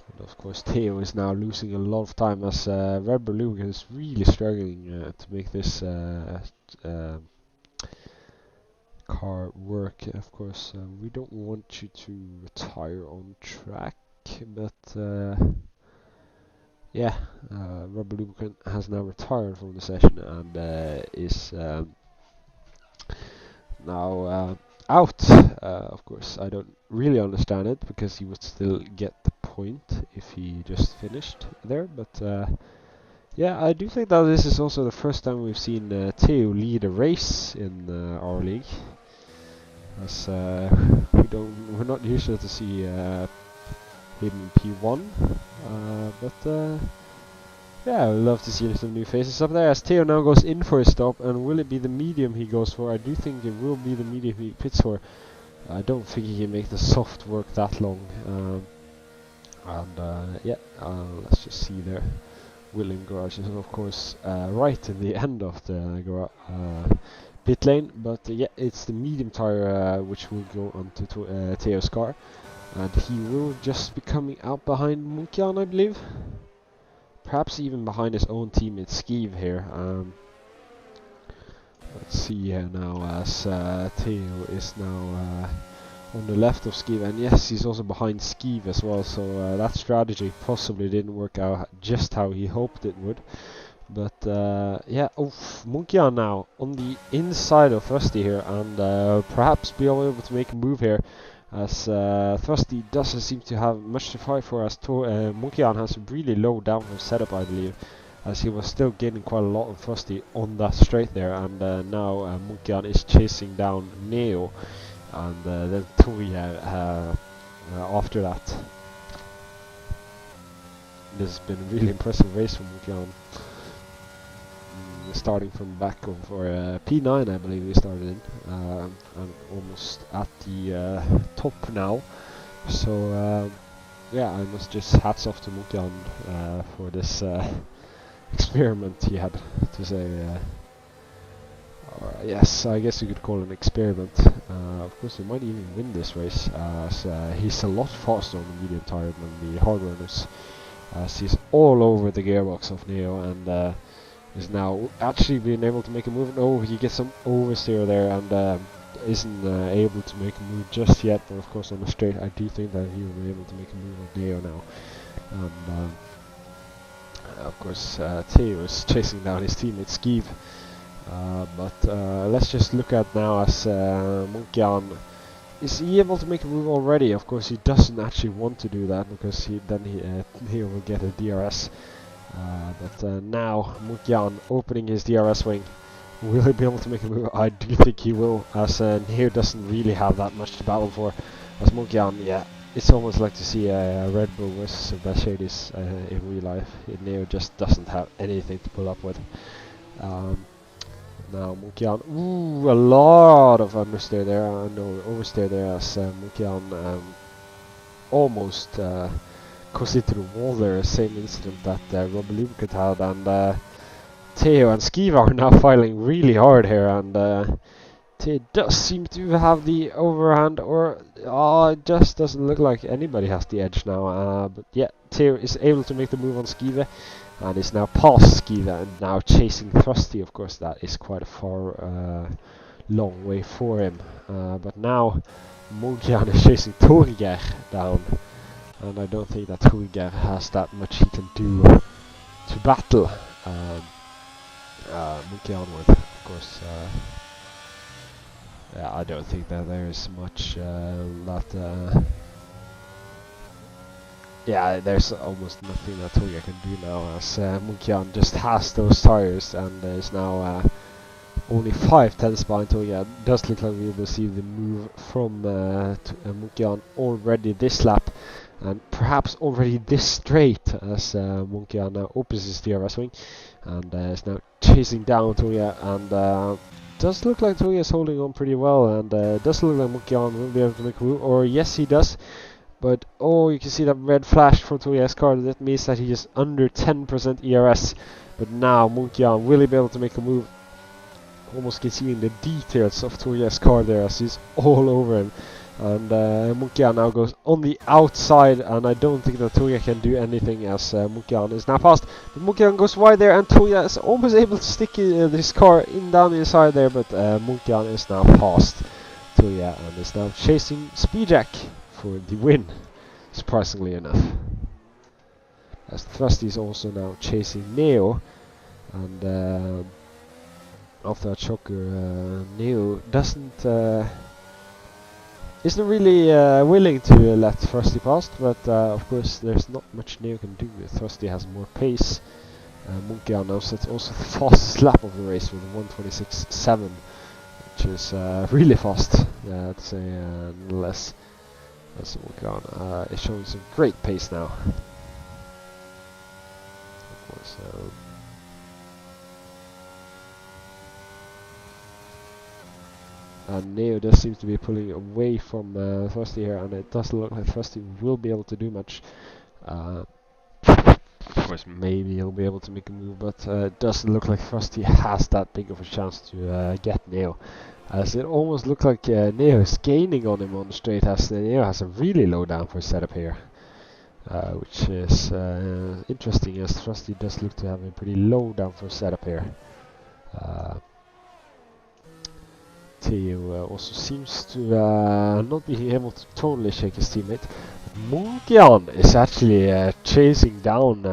A: And of course Theo is now losing a lot of time, as Red Balloon is really struggling to make this car work. Of course, we don't want you to retire on track, but yeah, Red Balloon has now retired from the session and is now out. Of course, I don't really understand it, because he would still get the point if he just finished there, but yeah, I do think that this is also the first time we've seen Theo lead a race in our league, as we're not usually to see him in P1, but yeah, I would love to see some new faces up there, as Theo now goes in for a stop. And will it be the medium he goes for? I do think it will be the medium he pits for. I don't think he can make the soft work that long. And yeah, let's just see there. William Garage is of course right in the end of the pit lane, but yeah, it's the medium tire which will go onto Theo's car, and he will just be coming out behind Munkian, I believe. Perhaps even behind his own teammate Skeev here. Let's see here now, as Theo is now on the left of Skeev, and yes, he's also behind Skeev as well, so that strategy possibly didn't work out just how he hoped it would. But yeah, Munkian now on the inside of Thrusty here, and perhaps be able to make a move here, as Thrusty doesn't seem to have much to fight for, as Munkian has a really low downforce setup, I believe, as he was still gaining quite a lot of Thrusty on that straight there, and now Munkian is chasing down Neo, and then Torgeir after that. This has been a really impressive race from Munkian. Starting from back of P9, I believe we started in, and almost at the top now. So yeah, I must just hats off to Munkian for this experiment he had to say. Yes, I guess you could call it an experiment. Of course, he might even win this race, as he's a lot faster on the medium tire than the hard runners, as he's all over the gearbox of Neo, and is now actually being able to make a move. Oh, he gets some oversteer there, and isn't able to make a move just yet, but of course on the straight I do think that he will be able to make a move on Neo now. And of course Theo is chasing down his teammate Skeev. But let's just look at now, as Munkian, is he able to make a move already? Of course he doesn't actually want to do that, because he will get a DRS. But now Munkian opening his DRS wing. Will he be able to make a move? I do think he will, as Neo doesn't really have that much to battle for. As Munkian, yeah, it's almost like to see a Red Bull versus a Mercedes in real life. Neo just doesn't have anything to pull up with. Now Munkian, a lot of understeer there, no, oversteer there, as Munkian almost goes into the wall there, same incident that Rob Lubricat had, and Theo and Skeev are now fighting really hard here, and Theo does seem to have the overhand, or it just doesn't look like anybody has the edge now, but yeah, Theo is able to make the move on Skeev, and is now past Skeev and now chasing Thrusty. Of course that is quite a far long way for him, but now Munkian is chasing Torgeir down, and I don't think that Torgeir has that much he can do to battle Munkian with. Of course, yeah, I don't think that there is much that. Yeah, there's almost nothing that Torgeir can do now, as Munkian just has those tires and is now only 5/10 behind Torgeir. It does look like we will see the move from Munkian already this lap, and perhaps already this straight as Munkian now opens his DRS wing and is now chasing down Toya, and does look like Toya is holding on pretty well, and does look like Munkian will be able to make a move, or yes he does, but oh, you can see that red flash from Toya's car. That means that he is under 10% ERS, but now Munkian will be able to make a move. Almost can see in the details of Toya's car there as he's all over him. And Munkian now goes on the outside, and I don't think that Toya can do anything as Munkian is now past. But Munkian goes wide there, and Toya is almost able to stick this car in down the inside there, but Munkian is now past Toya and is now chasing Speedjack for the win, surprisingly enough. As Thrusty is also now chasing Neo, and after that shocker, Neo isn't really willing to let Thrusty past, but of course there's not much Neo can do. Thrusty has more pace. Munkian now sets also the fastest lap of the race with 1:26.7, which is really fast, to say less. That's Munkian is showing some great pace now. Of course. And Neo does seem to be pulling away from Thrusty here, and it doesn't look like Thrusty will be able to do much. Of course, maybe he'll be able to make a move, but it doesn't look like Thrusty has that big of a chance to get Neo. As it almost looks like Neo is gaining on him on the straight, as Neo has a really low downforce setup here. Which is interesting, as Thrusty does look to have a pretty low downforce setup here. Theo also seems to not be able to totally shake his teammate. Munkian is actually chasing down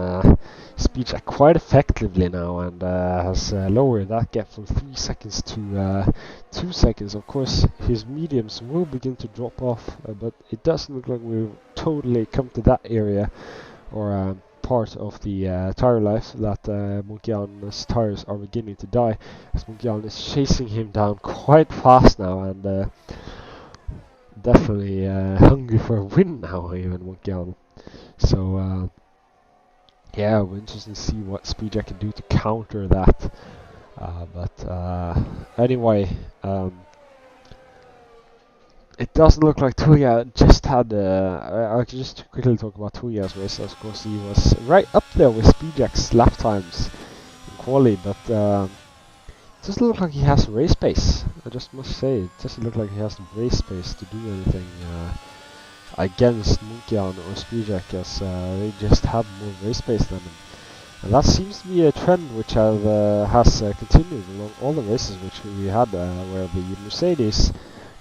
A: Speedjack quite effectively now, and has lowered that gap from 3 seconds to 2 seconds. Of course, his mediums will begin to drop off, but it doesn't look like we've totally come to that area, or part of the tire life that Munkian's tires are beginning to die, as Munkian is chasing him down quite fast now, and definitely hungry for a win now, even Munkian. So yeah, we're interested to see what Speedjack can do to counter that. But anyway, it doesn't look like Toya just had. I can just quickly talk about Toya's race. Of course, he was right up there with Speedjack's lap times in quali, but it doesn't look like he has race pace. I just must say, it doesn't look like he has the race pace to do anything against Munkian or Speedjack, as they just have more race pace than him. And that seems to be a trend which has continued along all the races which we had, where the Mercedes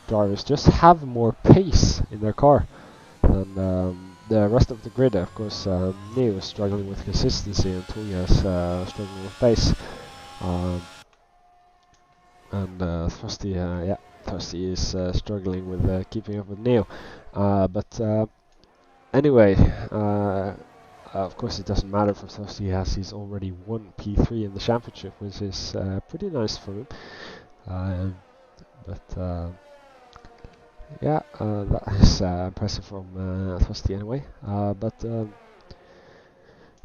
A: drivers just have more pace in their car than the rest of the grid. Of course, Neo is struggling with consistency, and Toya is struggling with pace. And Thrusty is struggling with keeping up with Neo. But anyway, of course it doesn't matter for Thrusty, as he's already won P3 in the championship, which is pretty nice for him. Yeah, that is impressive from Thrusty anyway.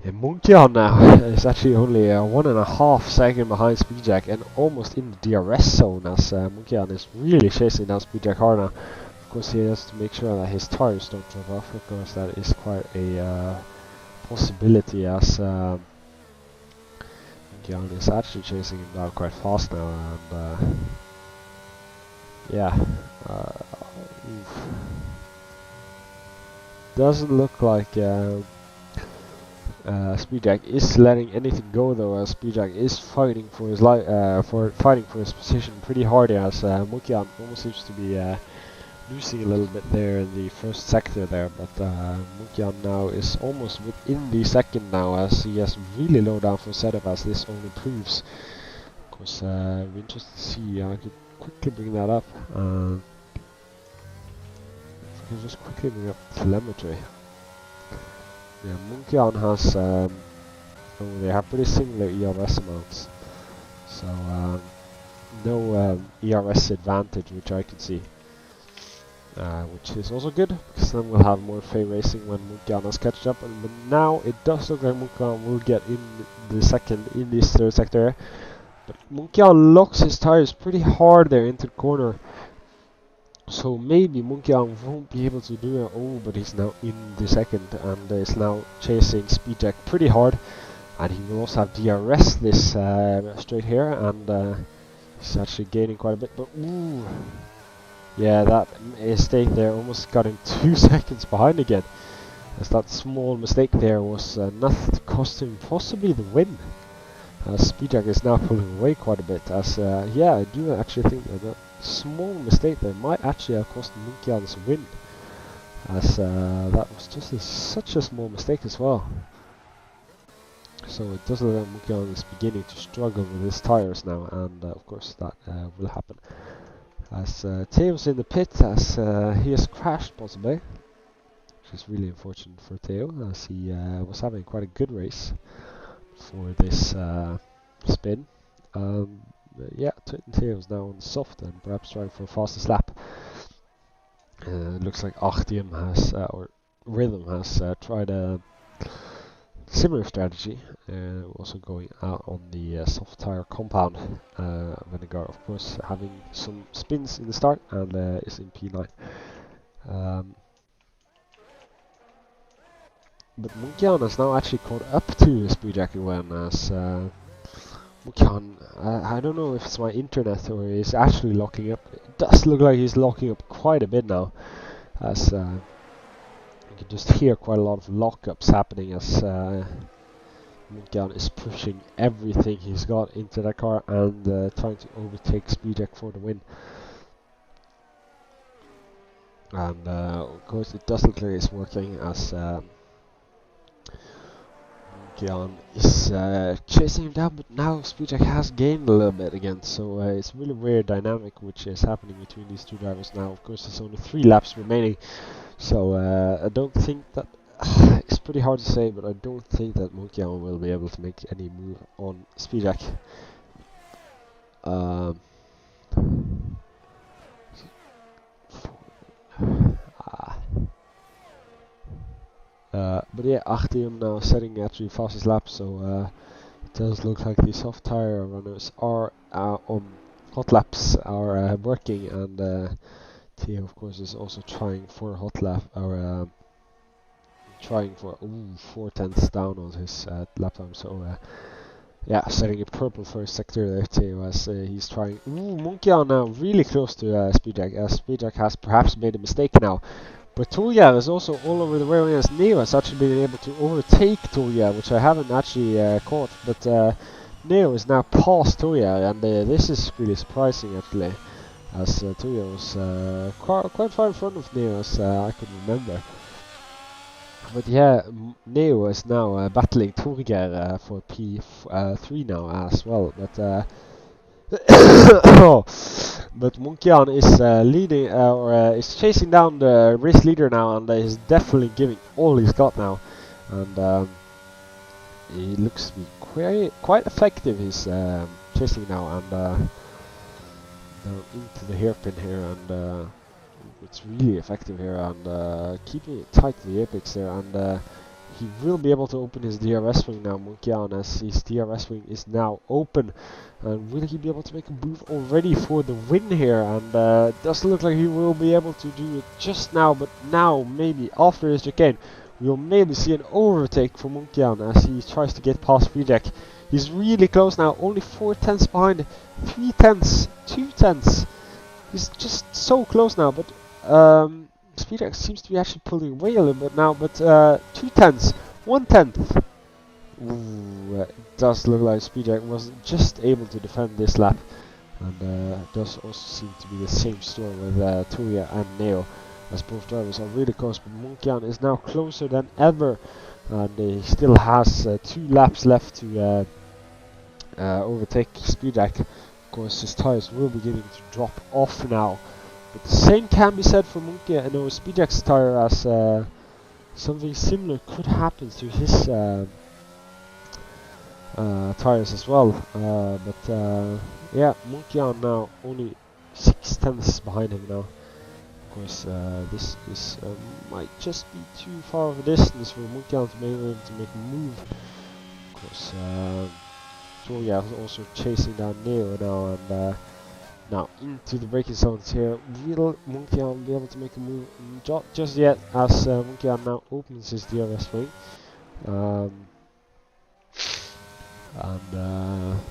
A: Munkian now is actually only 1.5 seconds behind Speedjack, and almost in the DRS zone, as Munkian is really chasing down Speedjack hard now. Of course, he has to make sure that his tires don't drop off, because that is quite a possibility, as Munkian is actually chasing him down quite fast now, and yeah. Doesn't look like Speedjack is letting anything go, though, as Speedjack is fighting for his fighting for his position pretty hard, as Munkian almost seems to be losing a little bit there in the first sector there, but Munkian now is almost within the second now, as he has really low downforce setup, as this only proves. Of course, we're interested to see. I could quickly bring that up. I can just quickly bring up telemetry. Yeah, Munkian has, they have pretty similar ERS amounts, so no ERS advantage which I can see. which is also good, because then we'll have more free racing when Munkian has catched up. But now it does look like Munkian will get in the second in this third sector. But Munkian locks his tires pretty hard there into the corner. So maybe Munkian won't be able to do it. Oh, but he's now in the second and is now chasing Speedjack pretty hard. And he will also have DRS this straight here, and he's actually gaining quite a bit. But ooh, yeah, that mistake there almost got him 2 seconds behind again. As that small mistake there was enough to cost him possibly the win. Speedjack is now pulling away quite a bit. As yeah, I do actually think that small mistake there might actually have cost Munkian's win, as that was just such a small mistake as well. So it does look like Munkian is beginning to struggle with his tires now, and of course that will happen. As Theo's in the pit, as he has crashed possibly, which is really unfortunate for Theo, as he was having quite a good race for this spin. Yeah, Theo's now on soft and perhaps trying for a fastest lap. It looks like Achtium has, or Rhythm has tried a similar strategy, also going out on the soft tire compound. Vinegar, of course, having some spins in the start and is in P9. But Munkian has now actually caught up to Speedjack again, as Munkian, I don't know if it's my internet or he's actually locking up. It does look like he's locking up quite a bit now, as you can just hear quite a lot of lockups happening as Munkian is pushing everything he's got into that car and trying to overtake Speedjack for the win. And of course it does look like it's working, as Munkian is chasing him down, but now Speedjack has gained a little bit again, so it's a really weird dynamic which is happening between these two drivers now. Of course there's only 3 laps remaining, so I don't think that it's pretty hard to say, but I don't think that Munkian will be able to make any move on Speedjack. But yeah, Achtium now setting actually fastest lap, so it does look like the soft tire runners are on hot laps are working, and Theo of course is also trying for a hot lap, or trying for 4/10 down on his lap time. So yeah, setting a purple first sector there Theo, as he's trying. Munkian now really close to Speedjack, as Speedjack has perhaps made a mistake now. But Tulja is also all over the rail, as Neo has actually been able to overtake Tulja, which I haven't actually caught. But Neo is now past Tulja, and this is really surprising actually, as Tulja was quite far in front of Neo, as I could remember. But yeah, Neo is now battling Torgeir for P3 now as well. But but Munkian is leading, or is chasing down the race leader now, and is definitely giving all he's got now. And he looks to be quite effective. He's chasing now, and down into the hairpin here, and it's really effective here, and keeping it tight to the apex there, and he will be able to open his DRS wing now, Munkian, as his DRS wing is now open. And will he be able to make a move already for the win here? And it doesn't look like he will be able to do it just now, but now, maybe after his chicane, we'll maybe see an overtake for Munkian as he tries to get past Speedjack. He's really close now, only 4/10 behind, 3/10, 2/10. He's just so close now, but Speedjack seems to be actually pulling away a little bit now, but 2/10, 1/10. Ooh, it does look like Speedjack was just able to defend this lap, and it does also seem to be the same story with Tulja and Neo, as both drivers are really close. But Munkian is now closer than ever, and he still has 2 laps left to overtake Speedjack. Of course, his tires will be beginning to drop off now, but the same can be said for Munkian, no, Speedjack's tire, as something similar could happen to his tires as well. But yeah, Munkian now only 6/10 behind him now. Of course, this is might just be too far of a distance for Munkian to be able to make a move. Of course, Toria is also chasing down Neo now, and now into the braking zones here. Will Munkian be able to make a move? Just yet, as Munkian now opens his DRS ring. And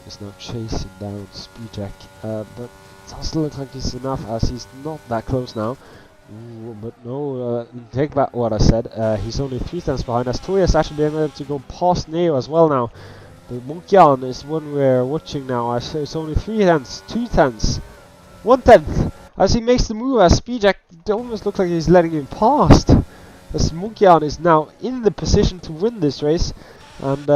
A: is now chasing down Speedjack, but it doesn't look like it's enough, as he's not that close now. But no, take back what I said. He's only 3 tenths behind, as Toya is actually being able to go past Neo as well now. But Munkian is one we're watching now. I say it's only 3 tenths, 2 tenths, 1 tenth, as he makes the move. As Speedjack almost looks like he's letting him past, as Munkian is now in the position to win this race. And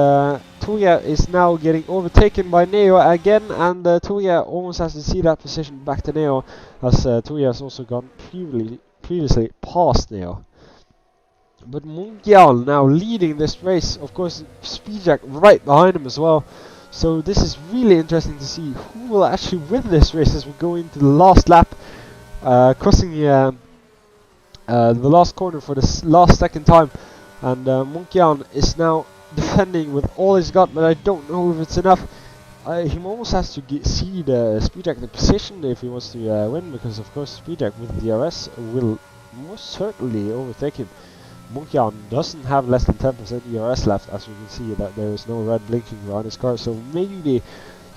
A: Toya is now getting overtaken by Neo again, and Toya almost has to see that position back to Neo, as Toya has also gone previously past Neo. But Munkian now leading this race, of course Speedjack right behind him as well. So this is really interesting to see who will actually win this race as we go into the last lap, crossing the last corner for the last second time. And Munkian is now defending with all he's got, but I don't know if it's enough. He almost has to see the Speedjack the position if he wants to win, because of course Speedjack with DRS will most certainly overtake him. Munkian doesn't have less than 10% DRS left, as you can see that there is no red blinking around his car, so maybe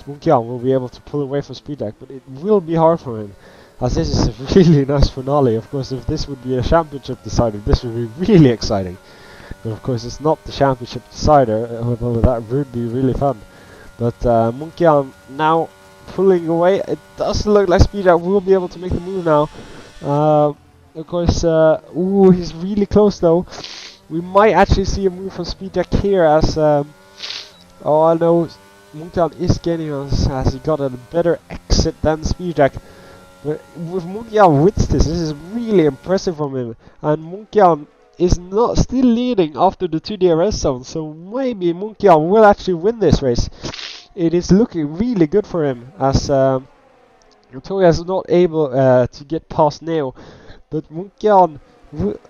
A: Munkian will be able to pull away from Speedjack, but it will be hard for him, as this is a really nice finale. Of course, if this would be a championship decider, this would be really exciting. But of course it's not the championship decider, although that would be really fun. But Munkian now pulling away. It doesn't look like Speedjack will be able to make the move now. Of course, ooh, he's really close though. We might actually see a move from Speedjack here, as oh, I know Munkian is getting us, as he got a better exit than Speedjack. But with Munkian wins this is really impressive from him, and Munkian is not still leading after the 2 DRS zones, so maybe Munkian will actually win this race. It is looking really good for him, as Toya is not able to get past Neo, but Munkian,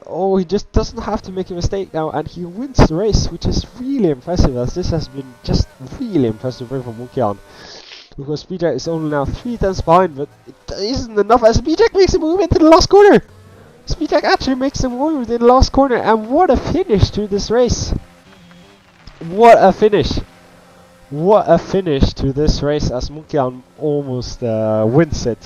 A: oh, he just doesn't have to make a mistake now, and he wins the race, which is really impressive, as this has been just really impressive for Munkian. Because Speedjack is only now 3 tenths behind, but it isn't enough, as Speedjack makes a move into the last corner. Speedjack actually makes a move in the last corner, and what a finish to this race! What a finish! What a finish to this race, as Munkian almost wins it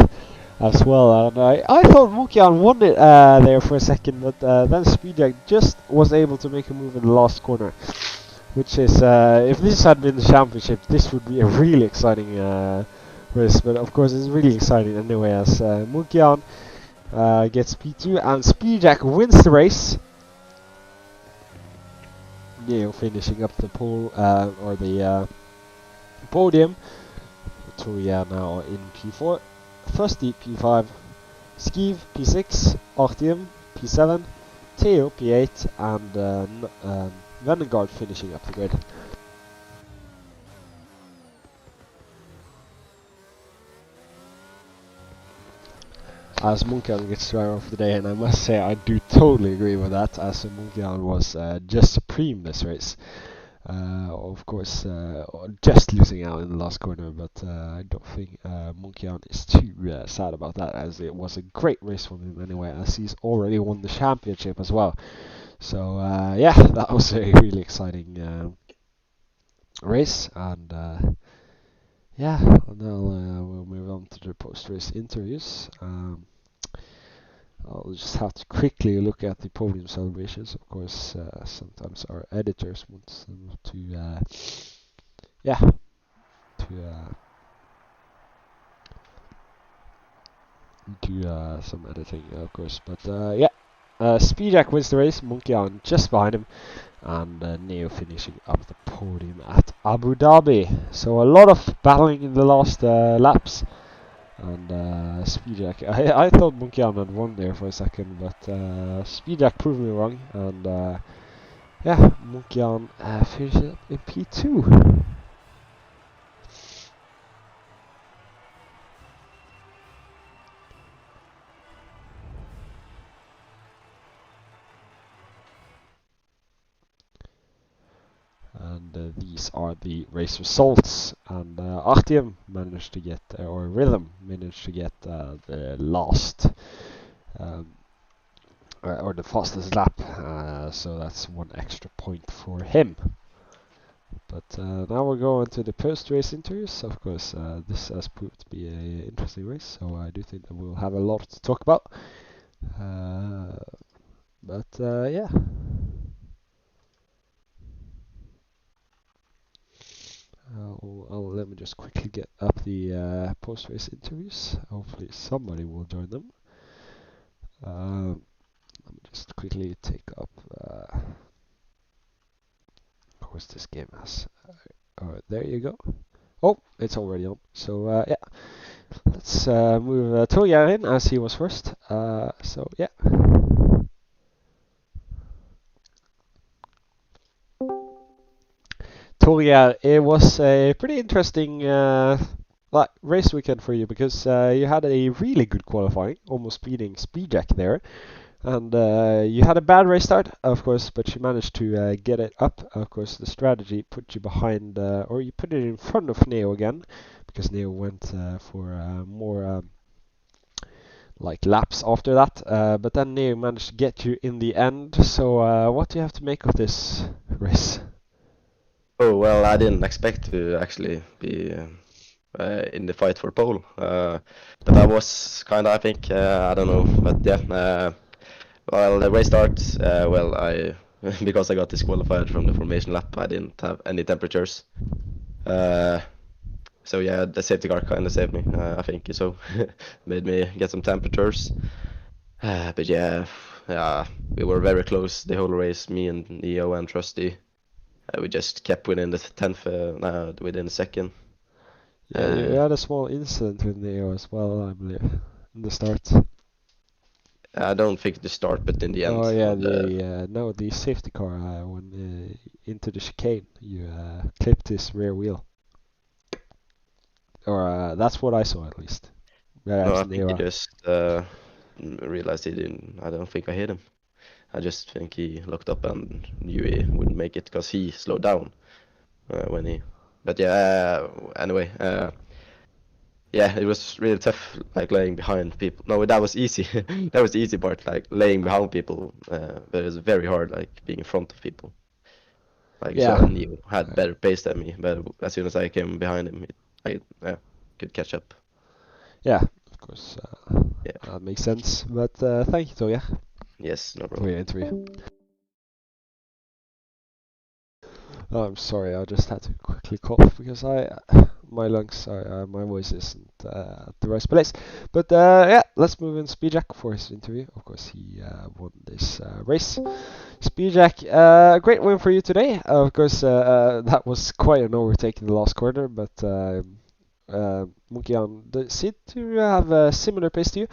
A: as well. And I thought Munkian won it there for a second, but then Speedjack just was able to make a move in the last corner. Which is, if this had been the championship, this would be a really exciting race. But of course it's really exciting anyway, as Munkian gets P2 and Speedjack wins the race. Neo finishing up the pole, or the podium. Toya now in P4, Frosty P5, Skeev P6, Artyom P7, Theo P8, and Vanguard finishing up the grid. As Munkian gets driver of the day, and I must say I do totally agree with that, as Munkian was just supreme this race. Of course, just losing out in the last corner, but I don't think Munkian is too sad about that, as it was a great race for him anyway, as he's already won the championship as well. So yeah, that was a really exciting race, and yeah, now we'll move on to the post-race interviews. I'll just have to quickly look at the podium celebrations. Of course, sometimes our editors want them to, yeah, to do some editing, of course. But yeah, Speedjack wins the race. Munkian just behind him, and Neo finishing up the podium at Abu Dhabi. So a lot of battling in the last laps. And Speedjack, I thought Munkian had won there for a second, but Speedjack proved me wrong, and yeah, Munkian finishes up in P2. and these are the race results. And Artyom managed to get, or Rhythm managed to get the last, or the fastest lap. So that's 1 extra point for him. But now we're going to the post-race interviews. Of course, this has proved to be an interesting race, so I do think that we'll have a lot to talk about. Yeah. Let me just quickly get up the post-race interviews. Hopefully somebody will join them. Let me just quickly take up. Of course, this game has. Alright, there you go. Oh, it's already on. So yeah, let's move Torgeir in as he was first. So yeah. Torgeir, it was a pretty interesting race weekend for you because you had a really good qualifying, almost beating Speedjack there. And you had a bad race start, of course, but you managed to get it up. Of course, the strategy put you behind, or you put it in front of Neo again, because Neo went for more like laps after that. But then Neo managed to get you in the end. So what do you have to make of this race?
B: Oh, well, I didn't expect to actually be in the fight for pole. But I was kind of, I think, I don't know. But yeah, well, the race starts, well, because I got disqualified from the formation lap, I didn't have any temperatures. So yeah, the safety car kind of saved me, I think, so made me get some temperatures. But yeah, we were very close the whole race, me and Neo and Trusty. We just kept within the 10th, within the second.
A: Yeah, you had a small incident with Neo as well, I believe, in the start.
B: I don't think the start, but in the end.
A: Oh yeah, the safety car when into the chicane, you clipped his rear wheel. Or that's what I saw at least.
B: No, I think he just realized he didn't. I don't think I hit him. I just think he looked up and knew he wouldn't make it because he slowed down when he. But yeah, anyway, yeah, it was really tough, like laying behind people. No, that was easy. That was the easy part, like laying behind people. But it was very hard, like being in front of people. Like
A: Yeah.
B: so, Neo had better pace than me, but as soon as I came behind him, I could catch up.
A: Yeah, of course.
B: Yeah.
A: That makes sense. But thank you, Toya,
B: Yes, no
A: for
B: problem.
A: your interview. Oh, I'm sorry, I just had to quickly cough because my lungs are, my voice isn't at the right place. But yeah, let's move in Speedjack for his interview. Of course, he won this race. Speedjack, great win for you today. Of course, that was quite an overtake in the last corner, but Munkian seemed to have a similar pace to you.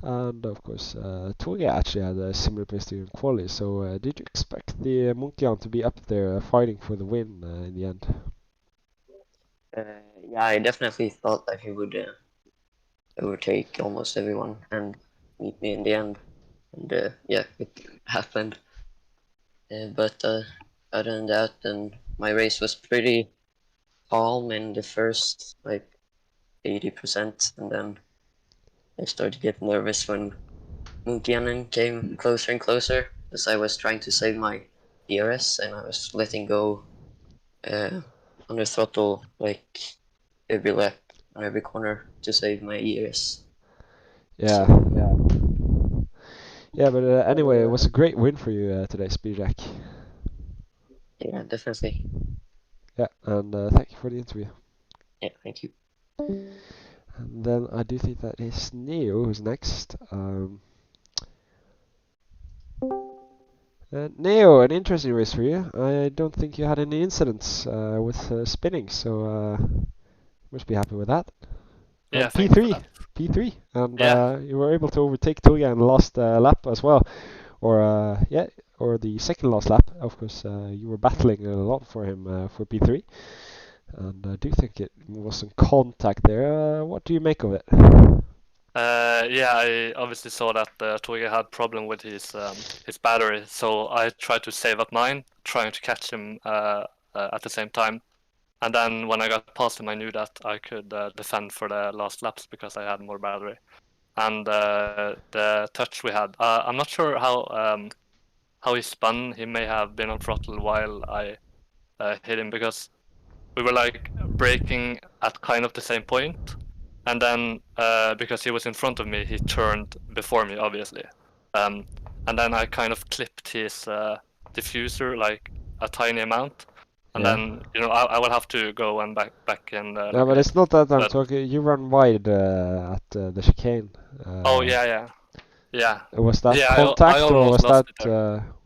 A: And of course, Torgeir actually had a similar pace to you in quali. So, did you expect the Munkian to be up there fighting for the win in the end?
C: Yeah, I definitely thought that he would overtake almost everyone and meet me in the end. And yeah, it happened. But other than that, then my race was pretty calm in the first like 80%, and then I started to get nervous when Munkianen came closer and closer, as I was trying to save my DRS and I was letting go under throttle like every lap on every corner to save my ERS.
A: Yeah.
C: So,
A: Yeah, but anyway, it was a great win for you today, Speedjack.
C: yeah, definitely.
A: Yeah, and thank you for the interview.
C: Yeah, thank you.
A: And then I do think that is Neo who's next. Neo, an interesting race for you. I don't think you had any incidents with spinning, so must be happy with that.
D: Yeah,
A: And
D: thank you for
A: P3,
D: that.
A: P3, and
D: Yeah.
A: you were able to overtake Toya in the last lap as well, or yeah, or the second last lap. Of course, you were battling a lot for him for P3, and I do think it was some contact there. What do you make of it?
D: Yeah, I obviously saw that Torgeir had problem with his battery, so I tried to save up mine, trying to catch him at the same time. And then when I got past him, I knew that I could defend for the last laps because I had more battery. And the touch we had, I'm not sure how he spun. He may have been on throttle while I hit him, because we were like braking at kind of the same point. And then because he was in front of me, he turned before me, obviously. And then I kind of clipped his diffuser like a tiny amount. And then, I will have to go and back and...
A: no, but it's not that I'm talking. You run wide at the chicane.
D: Oh, yeah.
A: Was that
D: Yeah,
A: contact,
D: I
A: or
D: almost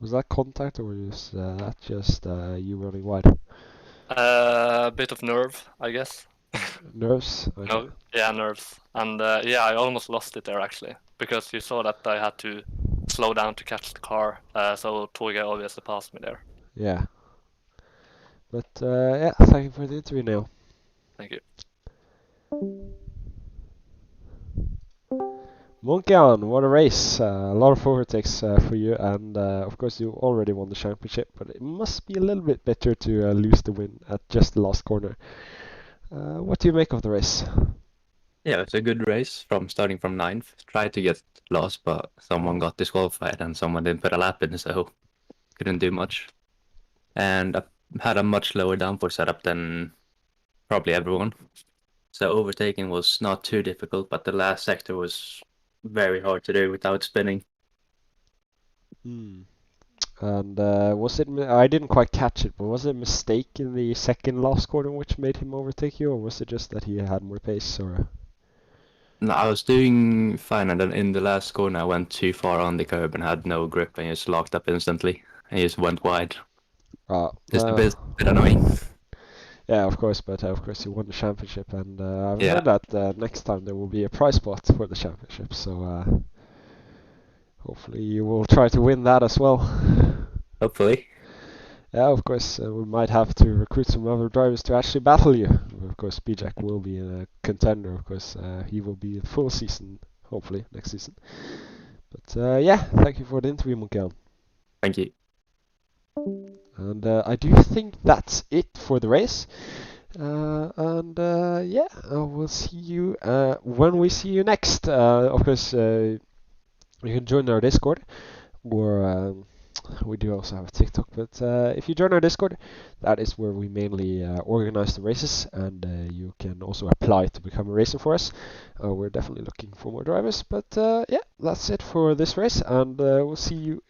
A: was that contact, or was that just you running wide?
D: A bit of nerve, I guess.
A: Nerves? Okay.
D: No, yeah, nerves. And yeah, I almost lost it there, actually, because you saw that I had to slow down to catch the car, so Torge obviously passed me there.
A: Yeah. But yeah, thank you for the interview, Neil.
D: Thank you.
A: Monkian, what a race. A lot of overtakes for you, and of course you already won the championship, but it must be a little bit better to lose the win at just the last corner. What do you make of the race?
E: Yeah, it's a good race from starting from 9th. Tried to get lost, but someone got disqualified and someone didn't put a lap in, so couldn't do much. And I had a much lower downforce setup than probably everyone. So overtaking was not too difficult, but the last sector was very hard to do without spinning.
A: And was it? I didn't quite catch it, but was it a mistake in the second last corner which made him overtake you, or was it just that he had more pace? Or
E: no, I was doing fine, and then in the last corner I went too far on the curb and had no grip, and just locked up instantly. And just went wide. Just a bit annoying.
A: Yeah, of course, but of course you won the championship, and I've heard that next time there will be a prize pot for the championship, so hopefully you will try to win that as well.
E: Hopefully.
A: Yeah, of course, we might have to recruit some other drivers to actually battle you. Of course, Bijak will be a contender, of course, he will be a full season, hopefully, next season. But yeah, thank you for the interview, Monkian.
E: Thank you.
A: And I do think that's it for the race. Yeah, we'll see you when we see you next. Of course, you can join our Discord, or we do also have a TikTok. But if you join our Discord, that is where we mainly organize the races, and you can also apply to become a racer for us. We're definitely looking for more drivers. But yeah, that's it for this race, and we'll see you